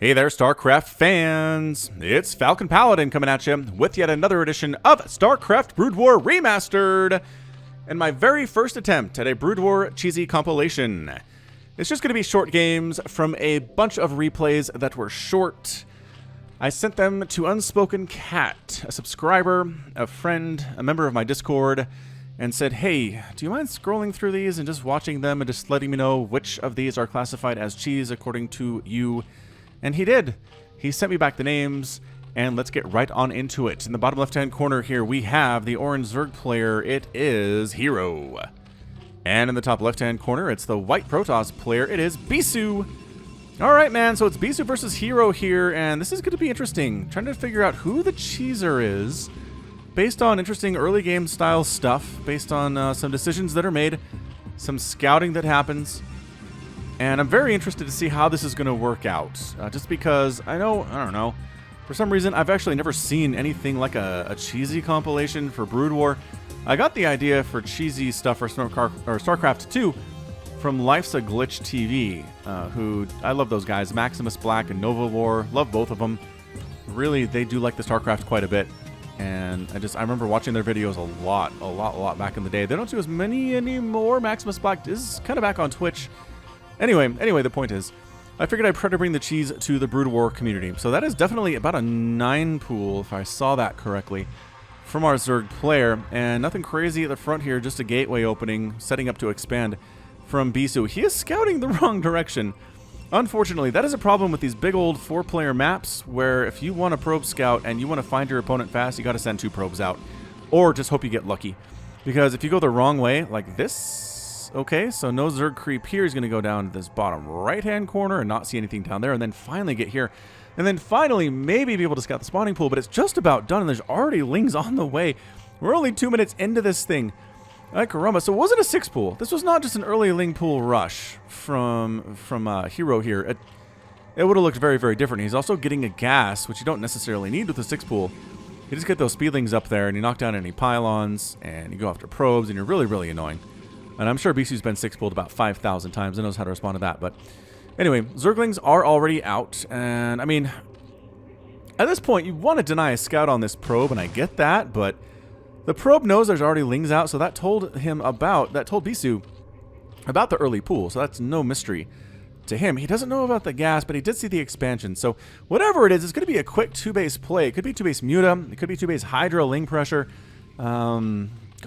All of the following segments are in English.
Hey there, StarCraft fans! It's Falcon Paladin coming at you with yet another edition of StarCraft Brood War Remastered, and my very first attempt at a Brood War cheesy compilation. It's just going to be short games from a bunch of replays that were short. I sent them to Unspoken Cat, a subscriber, a friend, a member of my Discord, and said, hey, do you mind scrolling through these and just watching them and just letting me know which of these are classified as cheese according to you? And he did. He sent me back the names, and let's get right on into it. In the bottom left-hand corner here, we have the orange Zerg player. It is Hero. And in the top left-hand corner, it's the white Protoss player. It is Bisu. All right, man, so it's Bisu versus Hero here, and this is going to be interesting. Trying to figure out who the cheeser is, based on interesting early game style stuff, based on some decisions that are made, some scouting that happens. And I'm very interested to see how this is going to work out. Just because I don't know, for some reason I've actually never seen anything like a cheesy compilation for Brood War. I got the idea for cheesy stuff for StarCraft 2 from Life's a Glitch TV, who I love those guys, Maximus Black and Nova War, love both of them. Really, they do like the StarCraft quite a bit. And I remember watching their videos a lot back in the day. They don't do as many anymore. Maximus Black is kind of back on Twitch. Anyway, the point is, I figured I'd try to bring the cheese to the Brood War community. So that is definitely about a 9 pool, if I saw that correctly, from our Zerg player. And nothing crazy at the front here, just a gateway opening, setting up to expand from Bisu. He is scouting the wrong direction. Unfortunately, that is a problem with these big old 4-player maps, where if you want to probe scout and you want to find your opponent fast, you got to send 2 probes out. Or just hope you get lucky. Because if you go the wrong way, like this... Okay, so no Zerg creep here. He's going to go down to this bottom right-hand corner and not see anything down there, and then finally get here. And then finally maybe be able to scout the spawning pool, but it's just about done, and there's already lings on the way. We're only 2 minutes into this thing. Ay caramba, so it wasn't a 6 pool. This was not just an early ling pool rush from Hero here. It would have looked very, very different. He's also getting a gas, which you don't necessarily need with a 6 pool. You just get those speedlings up there, and you knock down any pylons, and you go after probes, and you're really, really annoying. And I'm sure Bisu's been 6-pulled about 5,000 times and knows how to respond to that. But anyway, Zerglings are already out. And I mean, at this point, you want to deny a scout on this probe, and I get that. But the probe knows there's already lings out, so that told Bisu about the early pool. So that's no mystery to him. He doesn't know about the gas, but he did see the expansion. So whatever it is, it's going to be a quick 2-base play. It could be 2-base Muta. It could be 2-base Hydra, Ling Pressure.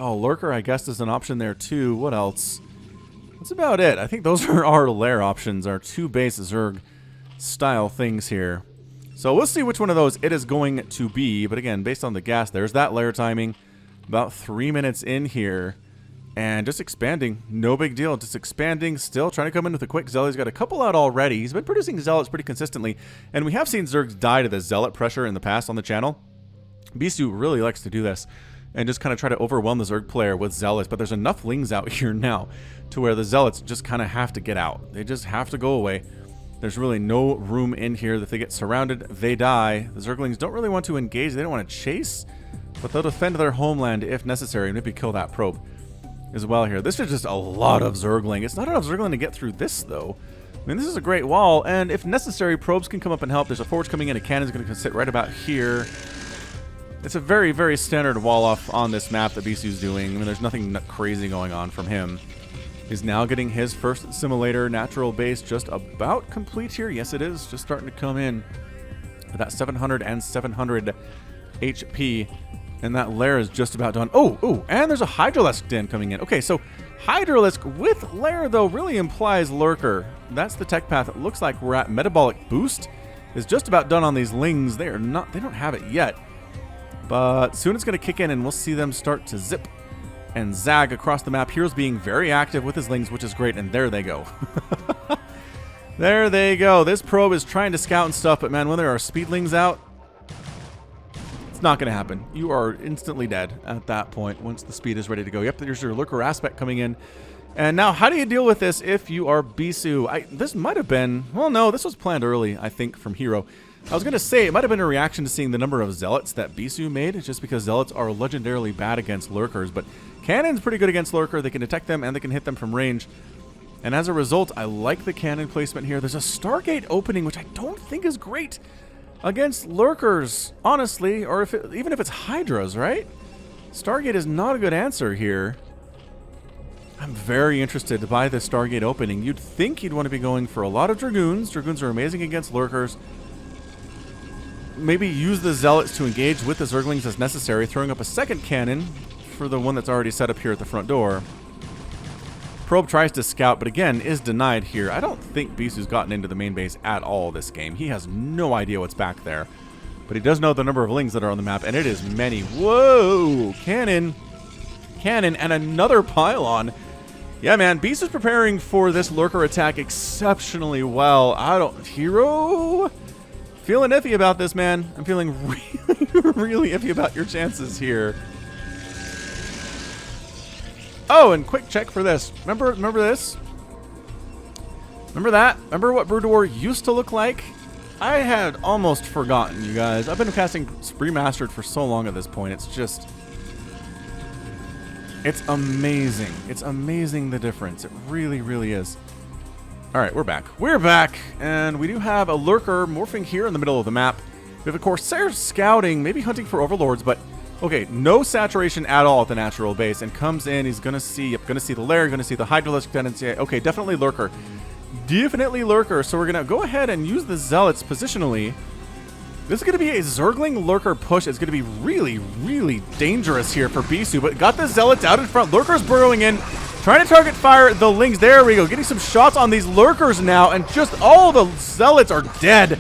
Oh, Lurker, I guess, is an option there, too. What else? That's about it. I think those are our lair options, our 2-base Zerg-style things here. So we'll see which one of those it is going to be. But again, based on the gas, there's that lair timing. About 3 minutes in here. And just expanding. No big deal. Just expanding. Still trying to come in with a quick Zealot. He's got a couple out already. He's been producing Zealots pretty consistently. And we have seen Zergs die to the Zealot pressure in the past on the channel. Bisu really likes to do this. And just kind of try to overwhelm the Zerg player with Zealots. But there's enough lings out here now to where the Zealots just kind of have to get out. They just have to go away. There's really no room in here. If they get surrounded, they die. The Zerglings don't really want to engage. They don't want to chase. But they'll defend their homeland if necessary. And maybe kill that probe as well here. This is just a lot of Zergling. It's not enough Zergling to get through this, though. I mean, this is a great wall. And if necessary, probes can come up and help. There's a forge coming in. A cannon's going to sit right about here. It's a very, very standard wall-off on this map that Bisu's doing. I mean, there's nothing crazy going on from him. He's now getting his first simulator natural base just about complete here. Yes, it is. Just starting to come in. With that 700 and 700 HP. And that lair is just about done. Oh, and there's a Hydralisk den coming in. Okay, so Hydralisk with lair, though, really implies Lurker. That's the tech path. It looks like we're at. Metabolic Boost is just about done on these lings. They don't have it yet. But soon it's going to kick in, and we'll see them start to zip and zag across the map. Hero's being very active with his lings, which is great, and there they go. There they go. This probe is trying to scout and stuff, but man, when there are speedlings out, it's not going to happen. You are instantly dead at that point once the speed is ready to go. Yep, there's your Lurker aspect coming in. And now, how do you deal with this if you are Bisu? This might have been... Well, no, this was planned early, I think, from Hero. I was going to say, it might have been a reaction to seeing the number of Zealots that Bisu made, just because Zealots are legendarily bad against Lurkers. But Cannon's pretty good against Lurker. They can detect them, and they can hit them from range. And as a result, I like the cannon placement here. There's a Stargate opening, which I don't think is great against lurkers, honestly, or even if it's Hydras, right? Stargate is not a good answer here. I'm very interested by this Stargate opening. You'd think you'd want to be going for a lot of Dragoons. Dragoons are amazing against lurkers. Maybe use the Zealots to engage with the Zerglings as necessary, throwing up a second cannon for the one that's already set up here at the front door. Probe tries to scout, but again, is denied here. I don't think Bisu's gotten into the main base at all this game. He has no idea what's back there. But he does know the number of lings that are on the map, and it is many. Whoa! Cannon! Cannon, and another pylon. Yeah, man, Bisu's preparing for this lurker attack exceptionally well. Hero? Feeling iffy about this, man. I'm feeling really iffy about your chances here. Oh, and quick check for this. Remember this? Remember that? Remember what Brood War used to look like? I had almost forgotten, you guys. I've been casting Remastered for so long at this point. It's just... it's amazing. It's amazing the difference. It really, really is. Alright, we're back. We're back! And we do have a lurker morphing here in the middle of the map. We have a Corsair scouting, maybe hunting for overlords, but... okay, no saturation at all at the natural base, and comes in, he's gonna see the lair, gonna see the Hydralisk tendency. Okay, definitely lurker. Definitely lurker, so we're gonna go ahead and use the Zealots positionally. This is gonna be a Zergling lurker push. It's gonna be really, really dangerous here for Bisu, but got the Zealots out in front. Lurkers burrowing in, trying to target fire the lings. There we go, getting some shots on these lurkers now, and just all the Zealots are dead.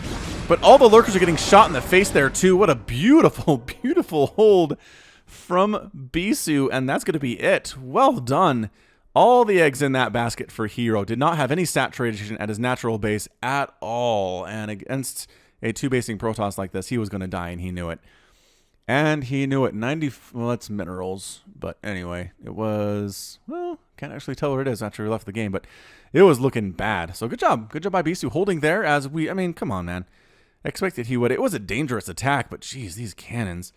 But all the lurkers are getting shot in the face there, too. What a beautiful, beautiful hold from Bisu. And that's going to be it. Well done. All the eggs in that basket for Hero. Did not have any saturation at his natural base at all. And against a two-basing Protoss like this, he was going to die, and he knew it. And he knew it. 90... well, that's minerals. But anyway, it was... well, can't actually tell what it is after we left the game. But it was looking bad. So good job. Good job by Bisu holding there as we... I mean, come on, man. Expected he would. It was a dangerous attack, but geez, these cannons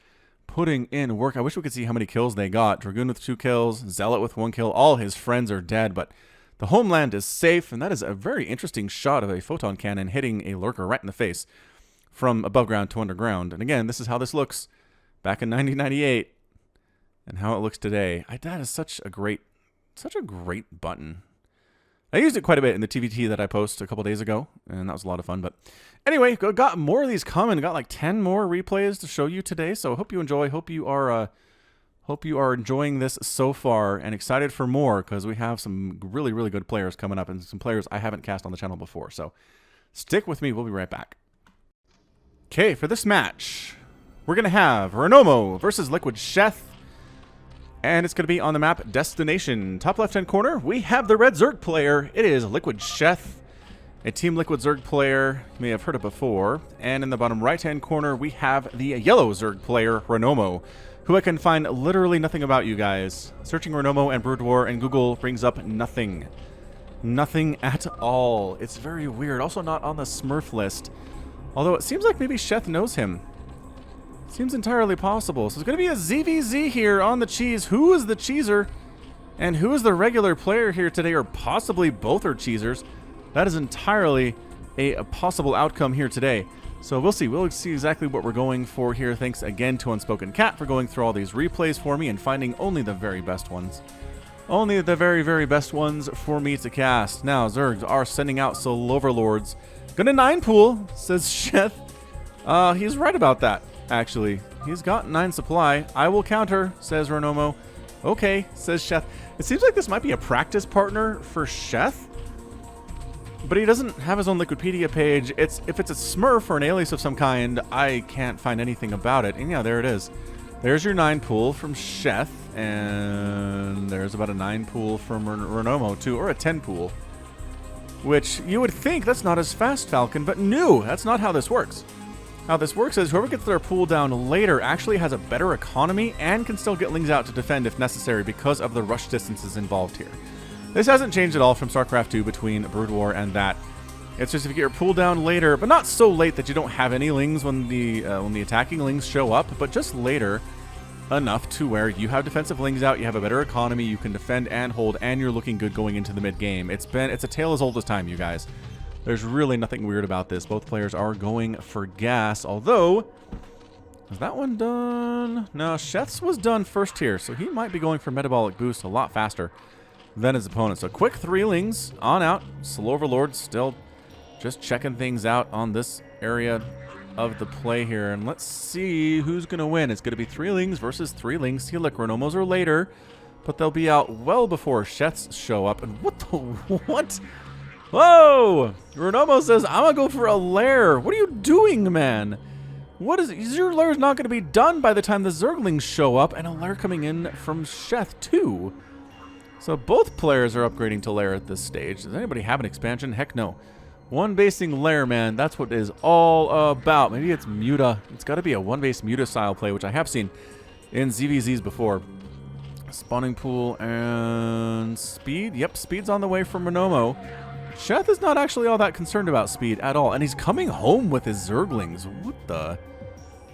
putting in work. I wish we could see how many kills they got. Dragoon with 2 kills, Zealot with 1 kill. All his friends are dead, but the homeland is safe, and that is a very interesting shot of a photon cannon hitting a lurker right in the face from above ground to underground. And again, this is how this looks back in 1998 and how it looks today. That is such a great button. I used it quite a bit in the TVT that I posted a couple days ago, and that was a lot of fun. But anyway, got more of these coming. Got like 10 more replays to show you today. So hope you enjoy. Hope you are enjoying this so far and excited for more, because we have some really, really good players coming up and some players I haven't cast on the channel before. So stick with me. We'll be right back. Okay, for this match, we're gonna have Renomo versus Liquid Sheth. And it's going to be on the map Destination. Top left-hand corner, we have the red Zerg player. It is Liquid Sheth, a Team Liquid Zerg player. You may have heard it before. And in the bottom right-hand corner, we have the yellow Zerg player, Renomo, who I can find literally nothing about, you guys. Searching Renomo and Brood War and Google brings up nothing. Nothing at all. It's very weird. Also not on the Smurf list. Although it seems like maybe Sheth knows him. Seems entirely possible. So it's going to be a ZVZ here on the cheese. Who is the cheeser? And who is the regular player here today? Or possibly both are cheesers. That is entirely a possible outcome here today. So we'll see. We'll see exactly what we're going for here. Thanks again to Unspoken Cat for going through all these replays for me and finding only the very best ones. Only the very, very best ones for me to cast. Now, Zergs are sending out Soul Overlords. Gonna 9 pool, says Sheth. He's right about that. Actually, he's got 9 supply. I will counter, says Renomo. Okay, says Sheth. It seems like this might be a practice partner for Sheth, but he doesn't have his own Liquipedia page. If it's a Smurf or an alias of some kind, I can't find anything about it. And yeah, there it is. There's your 9 pool from Sheth, and there's about a 9 pool from Renomo too, or a 10 pool. Which you would think that's not as fast, Falcon, but no, that's not how this works. How this works is whoever gets their pool down later actually has a better economy and can still get lings out to defend if necessary because of the rush distances involved here. This hasn't changed at all from StarCraft 2 between Brood War and that. It's just if you get your pool down later, but not so late that you don't have any lings when the attacking lings show up, but just later, enough to where you have defensive lings out, you have a better economy, you can defend and hold, and you're looking good going into the mid game. It's a tale as old as time, you guys. There's really nothing weird about this. Both players are going for gas, although, is that one done? No, Sheth's was done first here, so he might be going for metabolic boost a lot faster than his opponent. So quick 3 lings on out. Slow Overlord still just checking things out on this area of the play here, and let's see who's gonna win. It's gonna be 3 lings versus 3 lings. See, look, Renomos are later, but they'll be out well before Sheth's show up. And what the what? Whoa! Renomo says, I'm gonna go for a lair. What are you doing, man? What is it? Your lair's not gonna be done by the time the Zerglings show up, and a lair coming in from Sheth too. So both players are upgrading to lair at this stage. Does anybody have an expansion? Heck no. One basing lair, man. That's what it is all about. Maybe it's Muta. It's got to be a one base Muta style play, which I have seen in ZVZs before. Spawning pool and speed. Yep, speed's on the way from Renomo. Sheth is not actually all that concerned about speed at all, and he's coming home with his Zerglings. What the?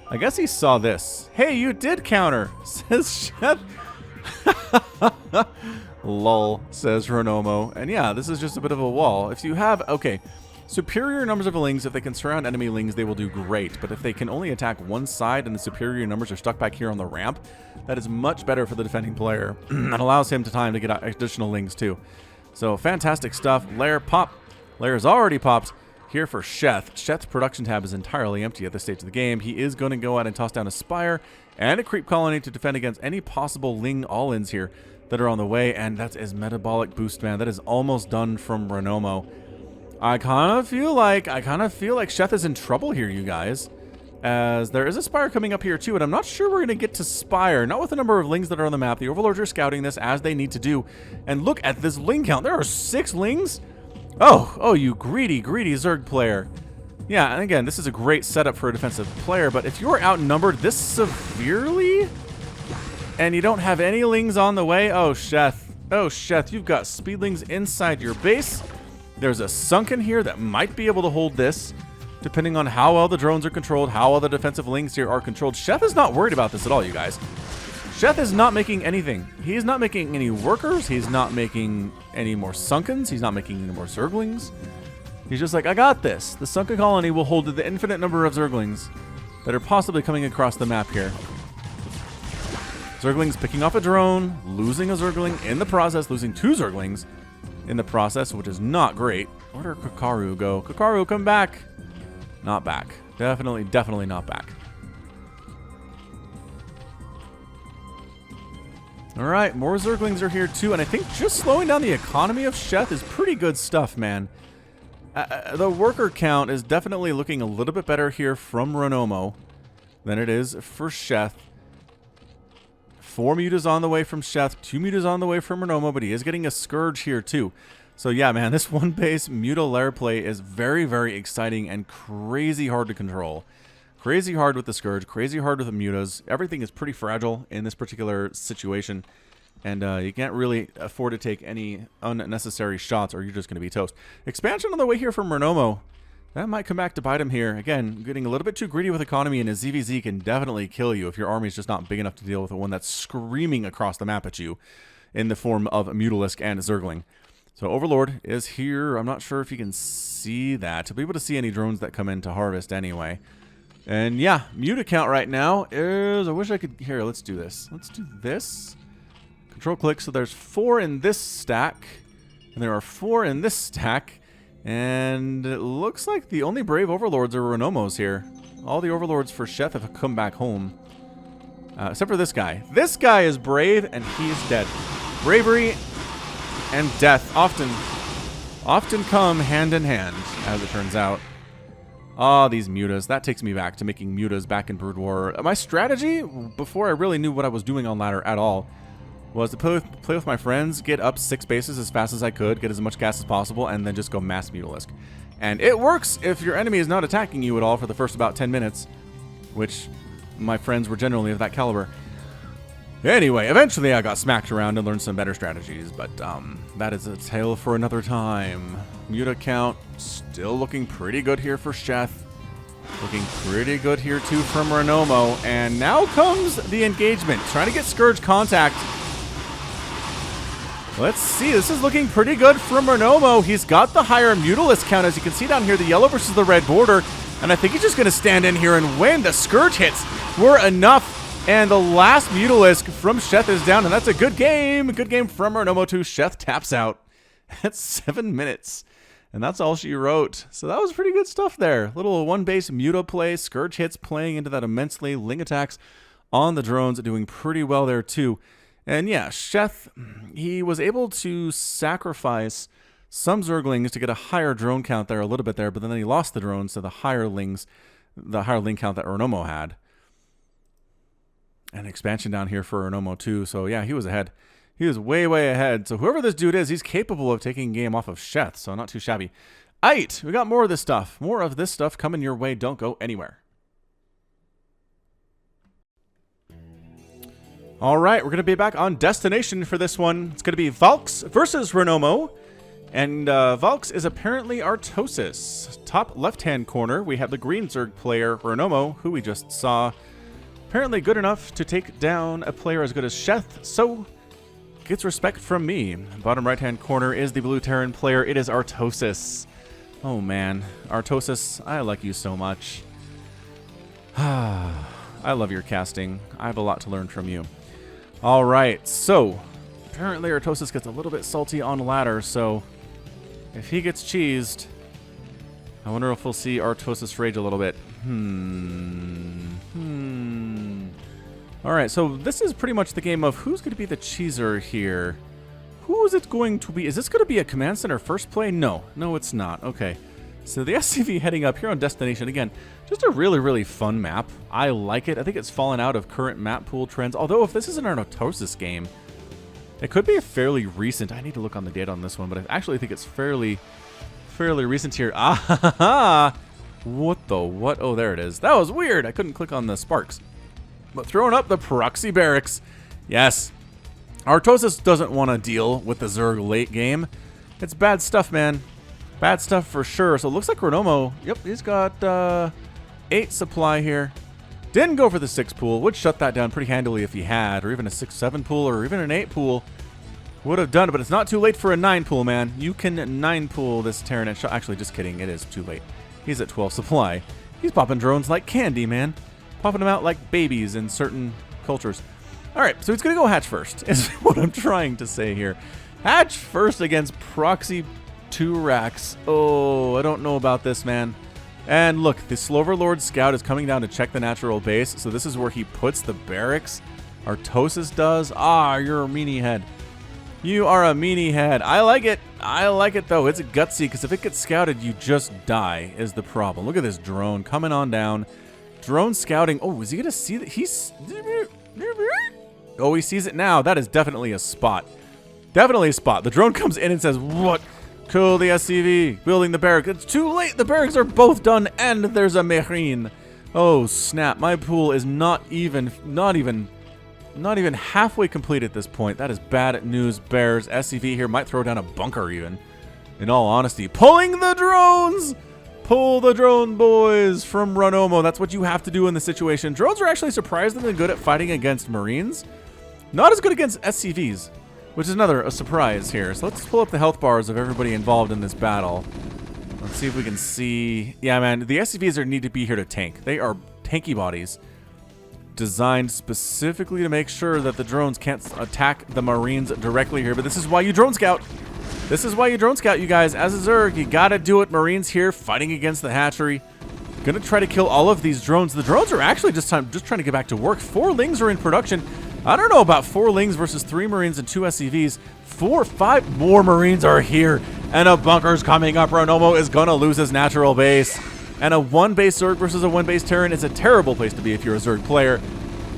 I guess he saw this. Hey, you did counter, says Sheth. Lol, says Renomo. And yeah, this is just a bit of a wall. If you have, okay, superior numbers of lings, if they can surround enemy lings, they will do great. But if they can only attack one side and the superior numbers are stuck back here on the ramp, that is much better for the defending player and allows him time to get additional lings too. So fantastic stuff. Lair pop. Lair is already popped here for Sheth. Sheth's production tab is entirely empty at this stage of the game. He is going to go out and toss down a Spire and a Creep Colony to defend against any possible ling all-ins here that are on the way, and that is metabolic boost, man. That is almost done from Renomo. I kind of feel like Sheth is in trouble here, you guys, as there is a Spire coming up here too, and I'm not sure we're going to get to Spire, not with the number of lings that are on the map. The Overlords are scouting this as they need to do, and look at this ling count. There are 6 lings. Oh, you greedy Zerg player. Yeah, and again, this is a great setup for a defensive player, but if you're outnumbered this severely and you don't have any lings on the way, oh Sheth, you've got speedlings inside your base. There's a sunken here that might be able to hold this, depending on how well the drones are controlled, how well the defensive lings here are controlled. Sheth is not worried about this at all, you guys. Sheth is not making anything. He's not making any workers. He's not making any more sunkens. He's not making any more Zerglings. He's just like, I got this. The sunken colony will hold the infinite number of Zerglings that are possibly coming across the map here. Zerglings picking off a drone, losing a Zergling in the process, losing 2 Zerglings in the process, which is not great. Where did Kakaru go? Kakaru, come back. Not back. Definitely not back. Alright, more Zerglings are here too, and I think just slowing down the economy of Sheth is pretty good stuff, man. The worker count is definitely looking a little bit better here from Renomo than it is for Sheth. 4 mutas on the way from Sheth, 2 mutas on the way from Renomo, but he is getting a Scourge here too. So yeah, man, this one base Muta lair play is very, very exciting and crazy hard to control. Crazy hard with the Scourge, crazy hard with the mutas. Everything is pretty fragile in this particular situation, and you can't really afford to take any unnecessary shots or you're just going to be toast. Expansion on the way here from Renomo. That might come back to bite him here. Again, getting a little bit too greedy with economy, and a ZVZ can definitely kill you if your army is just not big enough to deal with the one that's screaming across the map at you in the form of a Mutalisk and a Zergling. So Overlord is here. I'm not sure if you can see that. To be able to see any drones that come in to harvest anyway. And yeah, Muta count right now is, I wish I could, here, let's do this. Let's do this. Control click, so there's 4 in this stack, and there are 4 in this stack. And it looks like the only brave Overlords are Renomos here. All the Overlords for Sheth have come back home. Except for this guy. This guy is brave, and he is dead. Bravery and death often come hand in hand, as it turns out. Ah, these mutas. That takes me back to making mutas back in Brood War. My strategy, before I really knew what I was doing on ladder at all, was to play with my friends, get up 6 bases as fast as I could, get as much gas as possible, and then just go mass Mutalisk. And it works if your enemy is not attacking you at all for the first about 10 minutes, which my friends were generally of that caliber. Anyway, eventually I got smacked around and learned some better strategies, but that is a tale for another time. Muta count still looking pretty good here for Sheth. Looking pretty good here, too, from Renomo. And now comes the engagement. Trying to get Scourge contact. Let's see. This is looking pretty good from Renomo. He's got the higher Mutalisk count. As you can see down here, the yellow versus the red border. And I think he's just going to stand in here and win. The Scourge hits were enough. And the last Mutalisk from Sheth is down. And that's a good game. Good game from Renomo, too. Sheth taps out at 7 minutes. And that's all she wrote. So that was pretty good stuff there. Little one-base Muta play. Scourge hits playing into that immensely. Ling attacks on the drones. Doing pretty well there, too. And yeah, Sheth, he was able to sacrifice some Zerglings to get a higher drone count there a little bit there, but then he lost the drones to the higher Ling count that Renomo had. And expansion down here for Renomo too. So yeah, he was ahead. He was way, way ahead. So whoever this dude is, he's capable of taking game off of Sheth, so not too shabby. Aight, we got more of this stuff. More of this stuff coming your way. Don't go anywhere. All right, we're going to be back on Destination for this one. It's going to be Valks versus Renomo. And Valks is apparently Artosis. Top left-hand corner, we have the green Zerg player, Renomo, who we just saw. Apparently good enough to take down a player as good as Sheth, so gets respect from me. Bottom right-hand corner is the blue Terran player. It is Artosis. Oh, man. Artosis, I like you so much. I love your casting. I have a lot to learn from you. All right, so apparently Artosis gets a little bit salty on ladder, so if he gets cheesed, I wonder if we'll see Artosis rage a little bit. All right, so this is pretty much the game of who's going to be the cheeser here. Who is it going to be? Is this going to be a Command Center first play? No, it's not. Okay, so the SCV heading up here on Destination. Again, just a really, really fun map. I like it. I think it's fallen out of current map pool trends. Although if this isn't an Artosis game, it could be a fairly recent. I need to look on the date on this one, but I actually think it's fairly recent here. What the what? Oh, there it is. That was weird. I couldn't click on the sparks. But throwing up the proxy barracks. Yes. Artosis doesn't want to deal with the Zerg late game. It's bad stuff, man. Bad stuff for sure. So it looks like Renomo, yep, he's got 8 supply here. Didn't go for the 6 pool. Would shut that down pretty handily if he had, or even a 6-7 pool, or even an 8 pool. Would have done it, but it's not too late for a 9 pool, man. You can 9 pool this Terran and actually, just kidding. It is too late. He's at 12 supply. He's popping drones like candy, man. Popping them out like babies in certain cultures. All right, so he's going to go hatch first, is what I'm trying to say here. Hatch first against Proxy 2 racks. Oh, I don't know about this, man. And look, the Sloverlord Scout is coming down to check the natural base, so this is where he puts the barracks. Artosis does. Ah, you're a meanie head. You are a meanie head. I like it. I like it, though. It's gutsy, because if it gets scouted, you just die, is the problem. Look at this drone coming on down. Drone scouting. Oh, is he going to see that? He's... Oh, he sees it now. That is definitely a spot. Definitely a spot. The drone comes in and says, what? Kill the SCV. Building the barrack. It's too late. The barracks are both done, and there's a Marine. Oh, snap. My pool is not even halfway complete at this point. That is bad news, Bears. SCV here might throw down a bunker even. In all honesty. Pulling the drones! Pull the drone, boys, from Renomo. That's what you have to do in this situation. Drones are actually surprisingly good at fighting against Marines. Not as good against SCVs, which is another surprise here. So let's pull up the health bars of everybody involved in this battle. Let's see if we can see. Yeah, man, the SCVs need to be here to tank. They are tanky bodies designed specifically to make sure that the drones can't attack the Marines directly here. But this is why you drone scout. This is why you drone scout, you guys. As a Zerg, you gotta do it. Marines here fighting against the hatchery. Gonna try to kill all of these drones. The drones are actually just trying to get back to work. 4 Lings are in production. I don't know about 4 Lings versus 3 Marines and 2 SCVs. 5 more Marines are here. And a bunker's coming up. Renomo is gonna lose his natural base. And a 1-base Zerg versus a 1-base Terran is a terrible place to be if you're a Zerg player.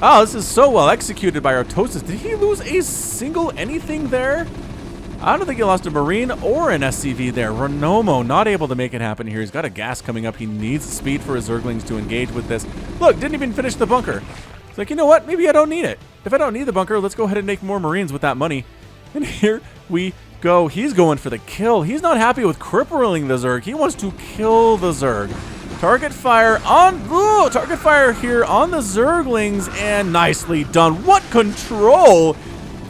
Oh, this is so well executed by Artosis. Did he lose a single anything there? I don't think he lost a Marine or an SCV there. Renomo not able to make it happen here. He's got a gas coming up. He needs speed for his Zerglings to engage with this. Look, didn't even finish the bunker. It's like, you know what? Maybe I don't need it. If I don't need the bunker, let's go ahead and make more Marines with that money. And here we go. He's going for the kill. He's not happy with crippling the Zerg. He wants to kill the Zerg. Target fire on, ooh, target fire here on the Zerglings, and nicely done. What control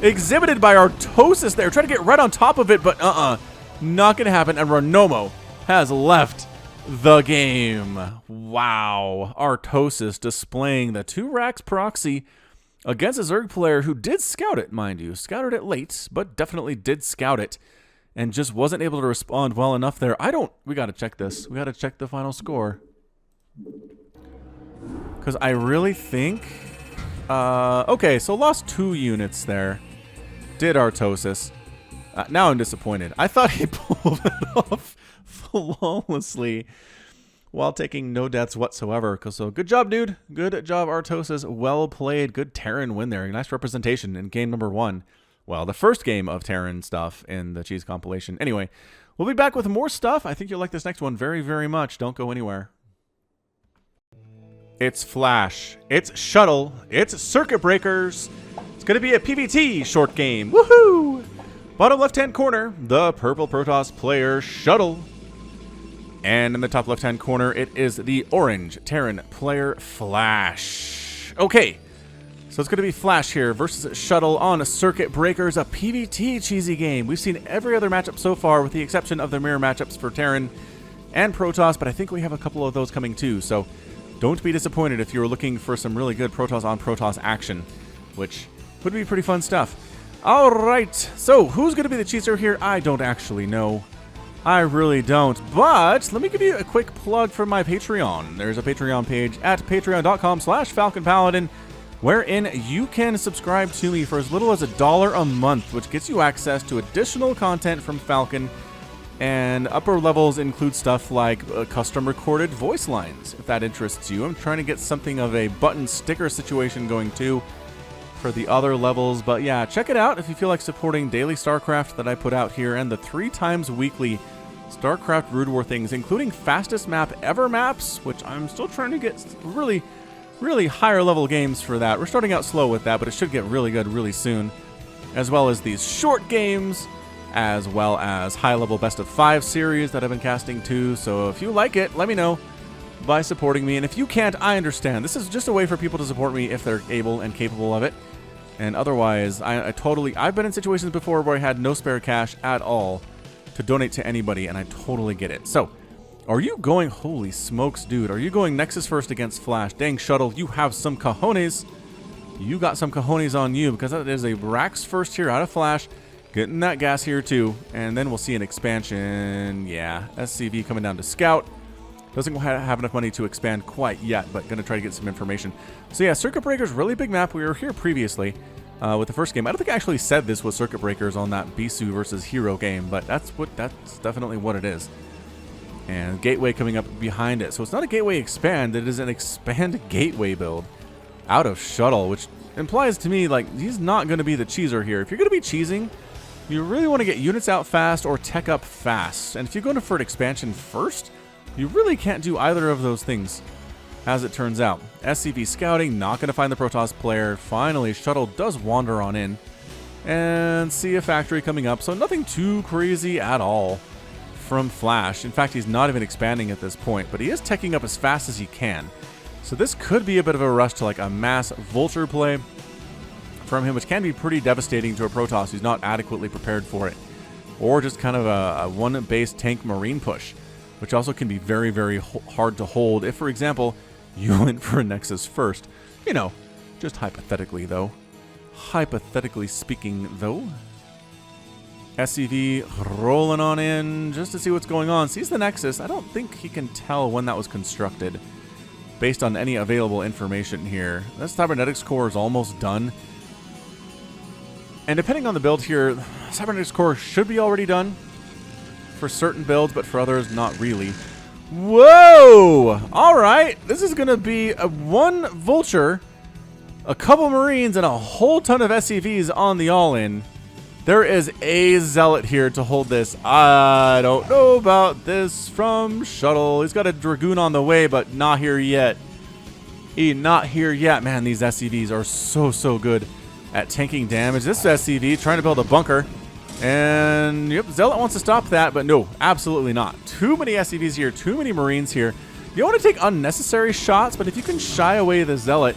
exhibited by Artosis there. Trying to get right on top of it, but not gonna happen. And Renomo has left the game. Wow. Artosis displaying the 2 racks proxy against a Zerg player who did scout it, mind you. Scouted it late, but definitely did scout it. And just wasn't able to respond well enough there. We gotta check this. We gotta check the final score. Because I really think, okay, so lost 2 units there. Did Artosis. Now I'm disappointed. I thought he pulled it off flawlessly while taking no deaths whatsoever. So good job, dude. Good job, Artosis. Well played. Good Terran win there. Nice representation in game number 1. Well, the first game of Terran stuff in the Cheese compilation. Anyway, we'll be back with more stuff. I think you'll like this next one very, very much. Don't go anywhere. It's Flash. It's Shuttle. It's Circuit Breakers. It's going to be a PvT short game. Woohoo! Bottom left-hand corner, the purple Protoss player Shuttle. And in the top left-hand corner, it is the orange Terran player Flash. Okay. So it's going to be Flash here versus Shuttle on Circuit Breakers, a PvT cheesy game. We've seen every other matchup so far with the exception of the mirror matchups for Terran and Protoss, but I think we have a couple of those coming too. So don't be disappointed if you're looking for some really good Protoss on Protoss action, which would be pretty fun stuff. All right, so who's going to be the cheeser here? I don't actually know. I really don't, but let me give you a quick plug for my Patreon. There's a Patreon page at patreon.com/FalconPaladin, wherein you can subscribe to me for as little as $1 a month, which gets you access to additional content from Falcon, and upper levels include stuff like custom recorded voice lines, if that interests you. I'm trying to get something of a button sticker situation going too for the other levels, but yeah, check it out if you feel like supporting daily StarCraft that I put out here, and the 3 times weekly StarCraft Brood War things, including fastest map ever maps, which I'm still trying to get really higher level games for that. We're starting out slow with that, but it should get really good really soon, as well as these short games, as well as high level best of 5 series that I've been casting too. So if you like it, let me know by supporting me, and if you can't, I understand. This is just a way for people to support me if they're able and capable of it. And otherwise, I've been in situations before where I had no spare cash at all to donate to anybody, and I totally get it. So, are you going, holy smokes, dude, are you going Nexus first against Flash? Dang, Shuttle, you have some cojones. You got some cojones on you, because that is a Rax first here out of Flash, getting that gas here too, and then we'll see an expansion. Yeah, SCV coming down to Scout. Doesn't have enough money to expand quite yet, but going to try to get some information. So yeah, Circuit Breakers, really big map. We were here previously with the first game. I don't think I actually said this was Circuit Breakers on that Bisu versus Hero game, but that's definitely what it is. And Gateway coming up behind it. So it's not a Gateway expand, it is an expand Gateway build out of Shuttle, which implies to me like he's not going to be the cheeser here. If you're going to be cheesing, you really want to get units out fast or tech up fast. And if you're going for an expansion first, you really can't do either of those things, as it turns out. SCV scouting, not going to find the Protoss player. Finally, Shuttle does wander on in and see a factory coming up. So nothing too crazy at all from Flash. In fact, he's not even expanding at this point, but he is teching up as fast as he can. So this could be a bit of a rush to like a mass Vulture play from him, which can be pretty devastating to a Protoss who's not adequately prepared for it. Or just kind of a one-base tank Marine push, which also can be very, very hard to hold if, for example, you went for a Nexus first. You know, just hypothetically, though. Hypothetically speaking, though. SCV rolling on in just to see what's going on. Sees the Nexus. I don't think he can tell when that was constructed based on any available information here. This Cybernetics core is almost done. And depending on the build here, Cybernetics core should be already done for certain builds, but for others, not really. Whoa! Alright, this is going to be a 1 Vulture, a couple Marines, and a whole ton of SCVs on the all-in. There is a Zealot here to hold this. I don't know about this from Shuttle. He's got a Dragoon on the way, but not here yet. Not here yet. Man, these SCVs are so good at tanking damage. This SCV trying to build a bunker. And, yep, Zealot wants to stop that, but no, absolutely not. Too many SCVs here, too many Marines here. You don't want to take unnecessary shots, but if you can shy away the Zealot,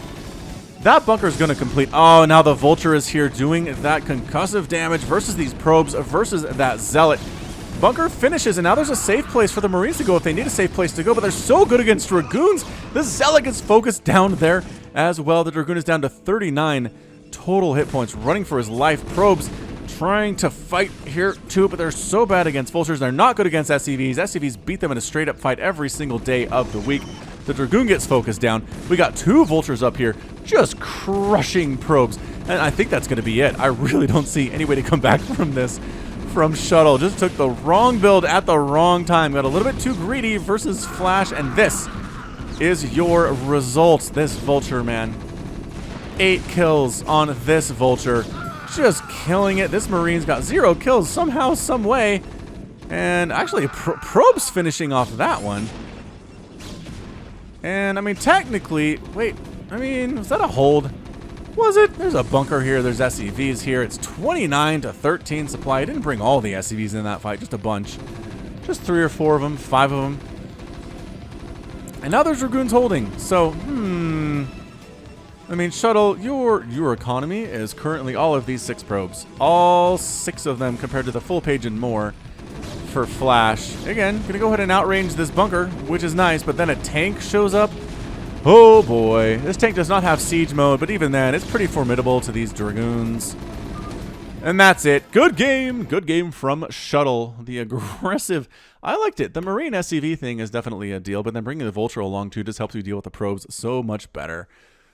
that bunker is going to complete. Oh, now the Vulture is here doing that concussive damage versus these probes versus that Zealot. Bunker finishes, and now there's a safe place for the Marines to go if they need a safe place to go, but they're so good against Dragoons. The Zealot gets focused down there as well. The Dragoon is down to 39 total hit points, running for his life. Probes trying to fight here too, but they're so bad against Vultures. They're not good against SCVs. SCVs beat them in a straight-up fight every single day of the week. The Dragoon gets focused down. We got 2 Vultures up here just crushing probes, and I think that's going to be it. I really don't see any way to come back from this. From Shuttle, just took the wrong build at the wrong time. Got a little bit too greedy versus Flash, and this is your result. This Vulture, man. 8 kills on this Vulture. Just killing it. This Marine's got 0 kills somehow, some way. And actually, Probe's finishing off that one. And, I mean, technically, wait, I mean, was that a hold? Was it? There's a bunker here. There's SCVs here. It's 29 to 13 supply. I didn't bring all the SCVs in that fight, just a bunch. Just 3 or 4 of them, 5 of them. And now there's Dragoons holding. So, I mean, Shuttle, your economy is currently all of these 6 probes. All 6 of them compared to the full page and more for Flash. Again, gonna go ahead and outrange this bunker, which is nice, but then a tank shows up. Oh boy, this tank does not have siege mode, but even then, it's pretty formidable to these Dragoons. And that's it. Good game from Shuttle. The aggressive, I liked it. The Marine SCV thing is definitely a deal, but then bringing the Vulture along too just helps you deal with the probes so much better.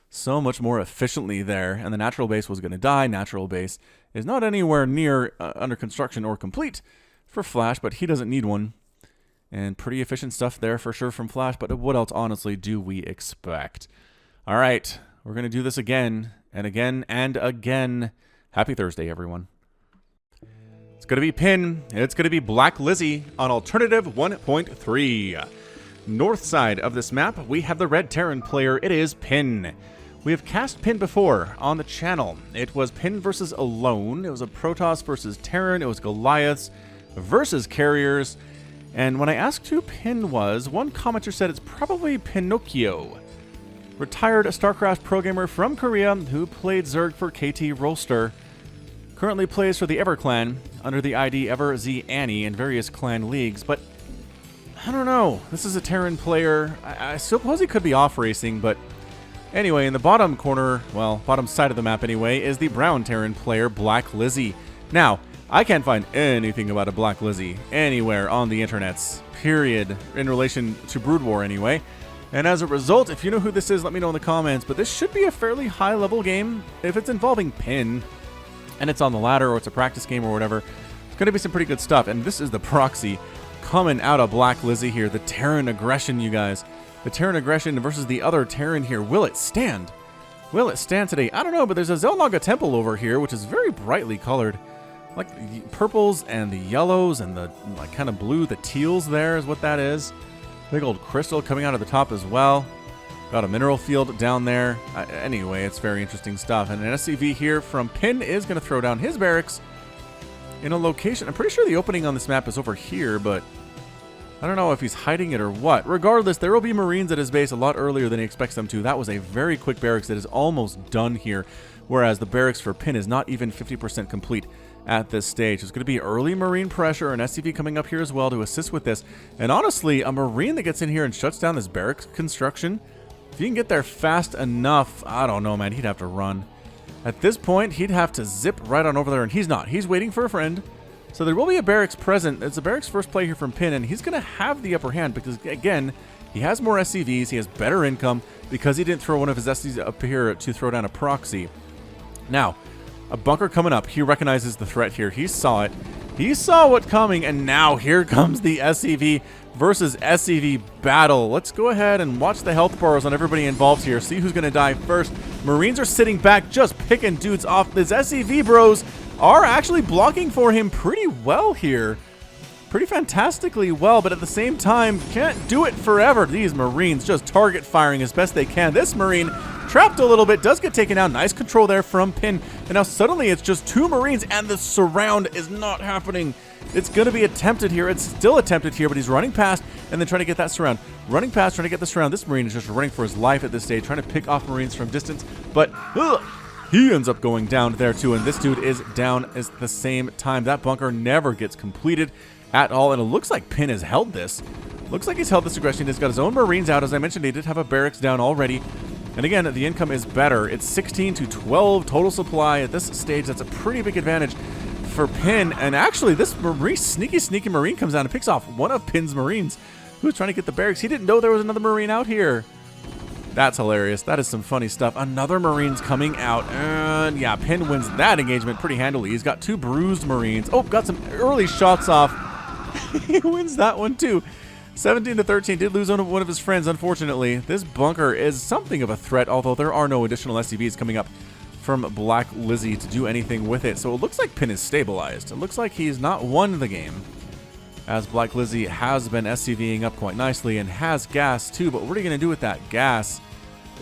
So much more efficiently there, and the natural base was going to die. Natural base is not anywhere near under construction or complete for Flash, but he doesn't need one. And pretty efficient stuff there for sure from Flash, but what else, honestly, do we expect? All right, we're going to do this again and again and again. Happy Thursday, everyone. It's going to be Pin, and it's going to be Black Lizzie on Alternative 1.3. North side of this map, we have the Red Terran player. It is Pin. We have cast Pin before on the channel. It was Pin versus Alone. It was a Protoss versus Terran. It was Goliaths versus Carriers. And when I asked who Pin was, one commenter said it's probably Pinocchio. Retired StarCraft pro gamer from Korea who played Zerg for KT Rolster. Currently plays for the Ever Clan under the ID EverZAnnie in various clan leagues, but I don't know. This is a Terran player. I suppose he could be off racing, but anyway, in the bottom corner, well, bottom side of the map anyway, is the brown Terran player, Black Lizzie. Now, I can't find anything about a Black Lizzie anywhere on the internets, period, in relation to Brood War anyway. And as a result, if you know who this is, let me know in the comments, but this should be a fairly high-level game. If it's involving Pin, and it's on the ladder, or it's a practice game, or whatever, it's going to be some pretty good stuff. And this is the proxy coming out of Black Lizzie here, the Terran aggression, you guys. The Terran aggression versus the other Terran here. Will it stand? Will it stand today? I don't know, but there's a Xel'Naga temple over here, which is very brightly colored. Like the purples and the yellows and the like kind of blue, the teals there is what that is. Big old crystal coming out of the top as well. Got a mineral field down there. Anyway, it's very interesting stuff. And an SCV here from Pin is going to throw down his barracks in a location. I'm pretty sure the opening on this map is over here, but I don't know if he's hiding it or what. Regardless, there will be Marines at his base a lot earlier than he expects them to. That was a very quick barracks that is almost done here, whereas the barracks for Pin is not even 50% complete at this stage. There's going to be early Marine pressure, an SCV coming up here as well to assist with this. And honestly, a Marine that gets in here and shuts down this barracks construction, if you can get there fast enough, I don't know, man, he'd have to run. At this point, he'd have to zip right on over there, and he's not. He's waiting for a friend. So there will be a barracks present. It's a barracks first play here from Pin, and he's going to have the upper hand because, again, he has more SCVs, he has better income because he didn't throw one of his SCVs up here to throw down a proxy. Now, a bunker coming up. He recognizes the threat here. He saw it. He saw what's coming, and now here comes the SCV versus SCV battle. Let's go ahead and watch the health bars on everybody involved here. See who's going to die first. Marines are sitting back, just picking dudes off. These SCV bros are actually blocking for him pretty well here. pretty fantastically well, but at the same time, can't do it forever. These Marines just target firing as best they can. This Marine, trapped a little bit, does get taken out. Nice control there from Pin. And now suddenly it's just 2 Marines, and the surround is not happening. It's going to be attempted here. It's still attempted here, but he's running past and then trying to get that surround. Running past, trying to get the surround. This Marine is just running for his life at this stage, trying to pick off Marines from distance, but he ends up going down there too, and this dude is down at the same time. That bunker never gets completed at all, and it looks like Pin has held this. Looks like he's held this aggression. He's got his own Marines out. As I mentioned, he did have a barracks down already. And again, the income is better. It's 16 to 12 total supply at this stage. That's a pretty big advantage for Pin. And actually, this Marine, sneaky Marine comes down and picks off one of Pin's Marines who was trying to get the barracks. He didn't know there was another Marine out here. That's hilarious. That is some funny stuff. Another Marine's coming out. And yeah, Pin wins that engagement pretty handily. He's got 2 bruised Marines. Oh, got some early shots off. He wins that one too. 17 to 13. Did lose one of his friends, unfortunately. This bunker is something of a threat, although there are no additional SCVs coming up from Black Lizzie to do anything with it. So it looks like Pin is stabilized. It looks like he's not won the game, as Black Lizzie has been SCVing up quite nicely and has gas too. But what are you going to do with that gas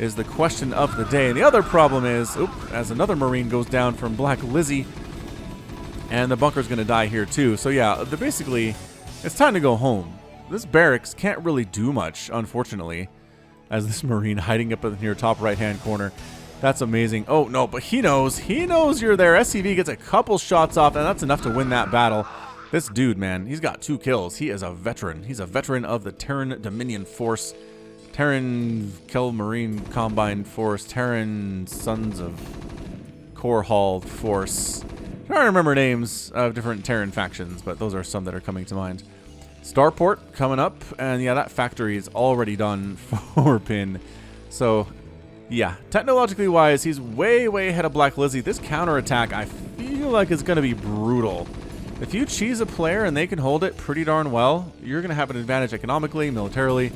is the question of the day. And the other problem is, as another Marine goes down from Black Lizzie, and the bunker's going to die here too. So yeah, basically, it's time to go home. This barracks can't really do much, unfortunately, as this Marine hiding up in your top right-hand corner. That's amazing. Oh, no, but he knows you're there. SCV gets a couple shots off, and that's enough to win that battle. This dude, man, he's got 2 kills. He is a veteran. He's a veteran of the Terran Dominion Force, Terran Kel Marine Combined Force, Terran Sons of Korhal Force. I don't remember names of different Terran factions, but those are some that are coming to mind. Starport coming up, and yeah, that factory is already done for Pin. So, yeah, technologically wise, he's way ahead of Black Lizzie. This counterattack, I feel like, is going to be brutal. If you cheese a player and they can hold it pretty darn well, you're going to have an advantage economically, militarily,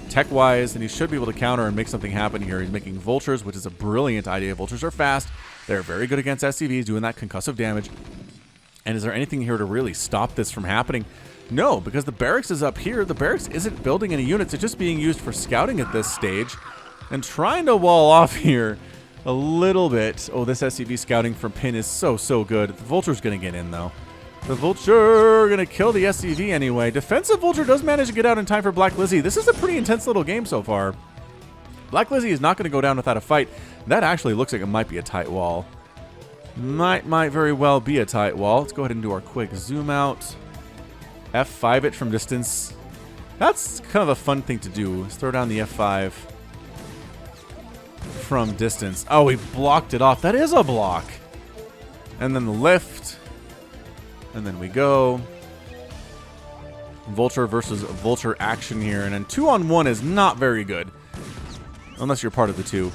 tech-wise, and you should be able to counter and make something happen here. He's making vultures, which is a brilliant idea. Vultures are fast. They're very good against SCVs, doing that concussive damage. And is there anything here to really stop this from happening? No, because the barracks is up here. The barracks isn't building any units. It's just being used for scouting at this stage and trying to wall off here a little bit. Oh, this SCV scouting from Pin is so good. The Vulture's going to get in, though. The Vulture going to kill the SCV anyway. Defensive Vulture does manage to get out in time for Black Lizzie. This is a pretty intense little game so far. Black Lizzie is not going to go down without a fight. That actually looks like it might be a tight wall. Might very well be a tight wall. Let's go ahead and do our quick zoom out. F5 it from distance. That's kind of a fun thing to do. Let's throw down the F5 from distance. Oh, we blocked it off. That is a block. And then the lift. And then we go. Vulture versus Vulture action here. And then 2-on-1 is not very good. Unless you're part of the 2,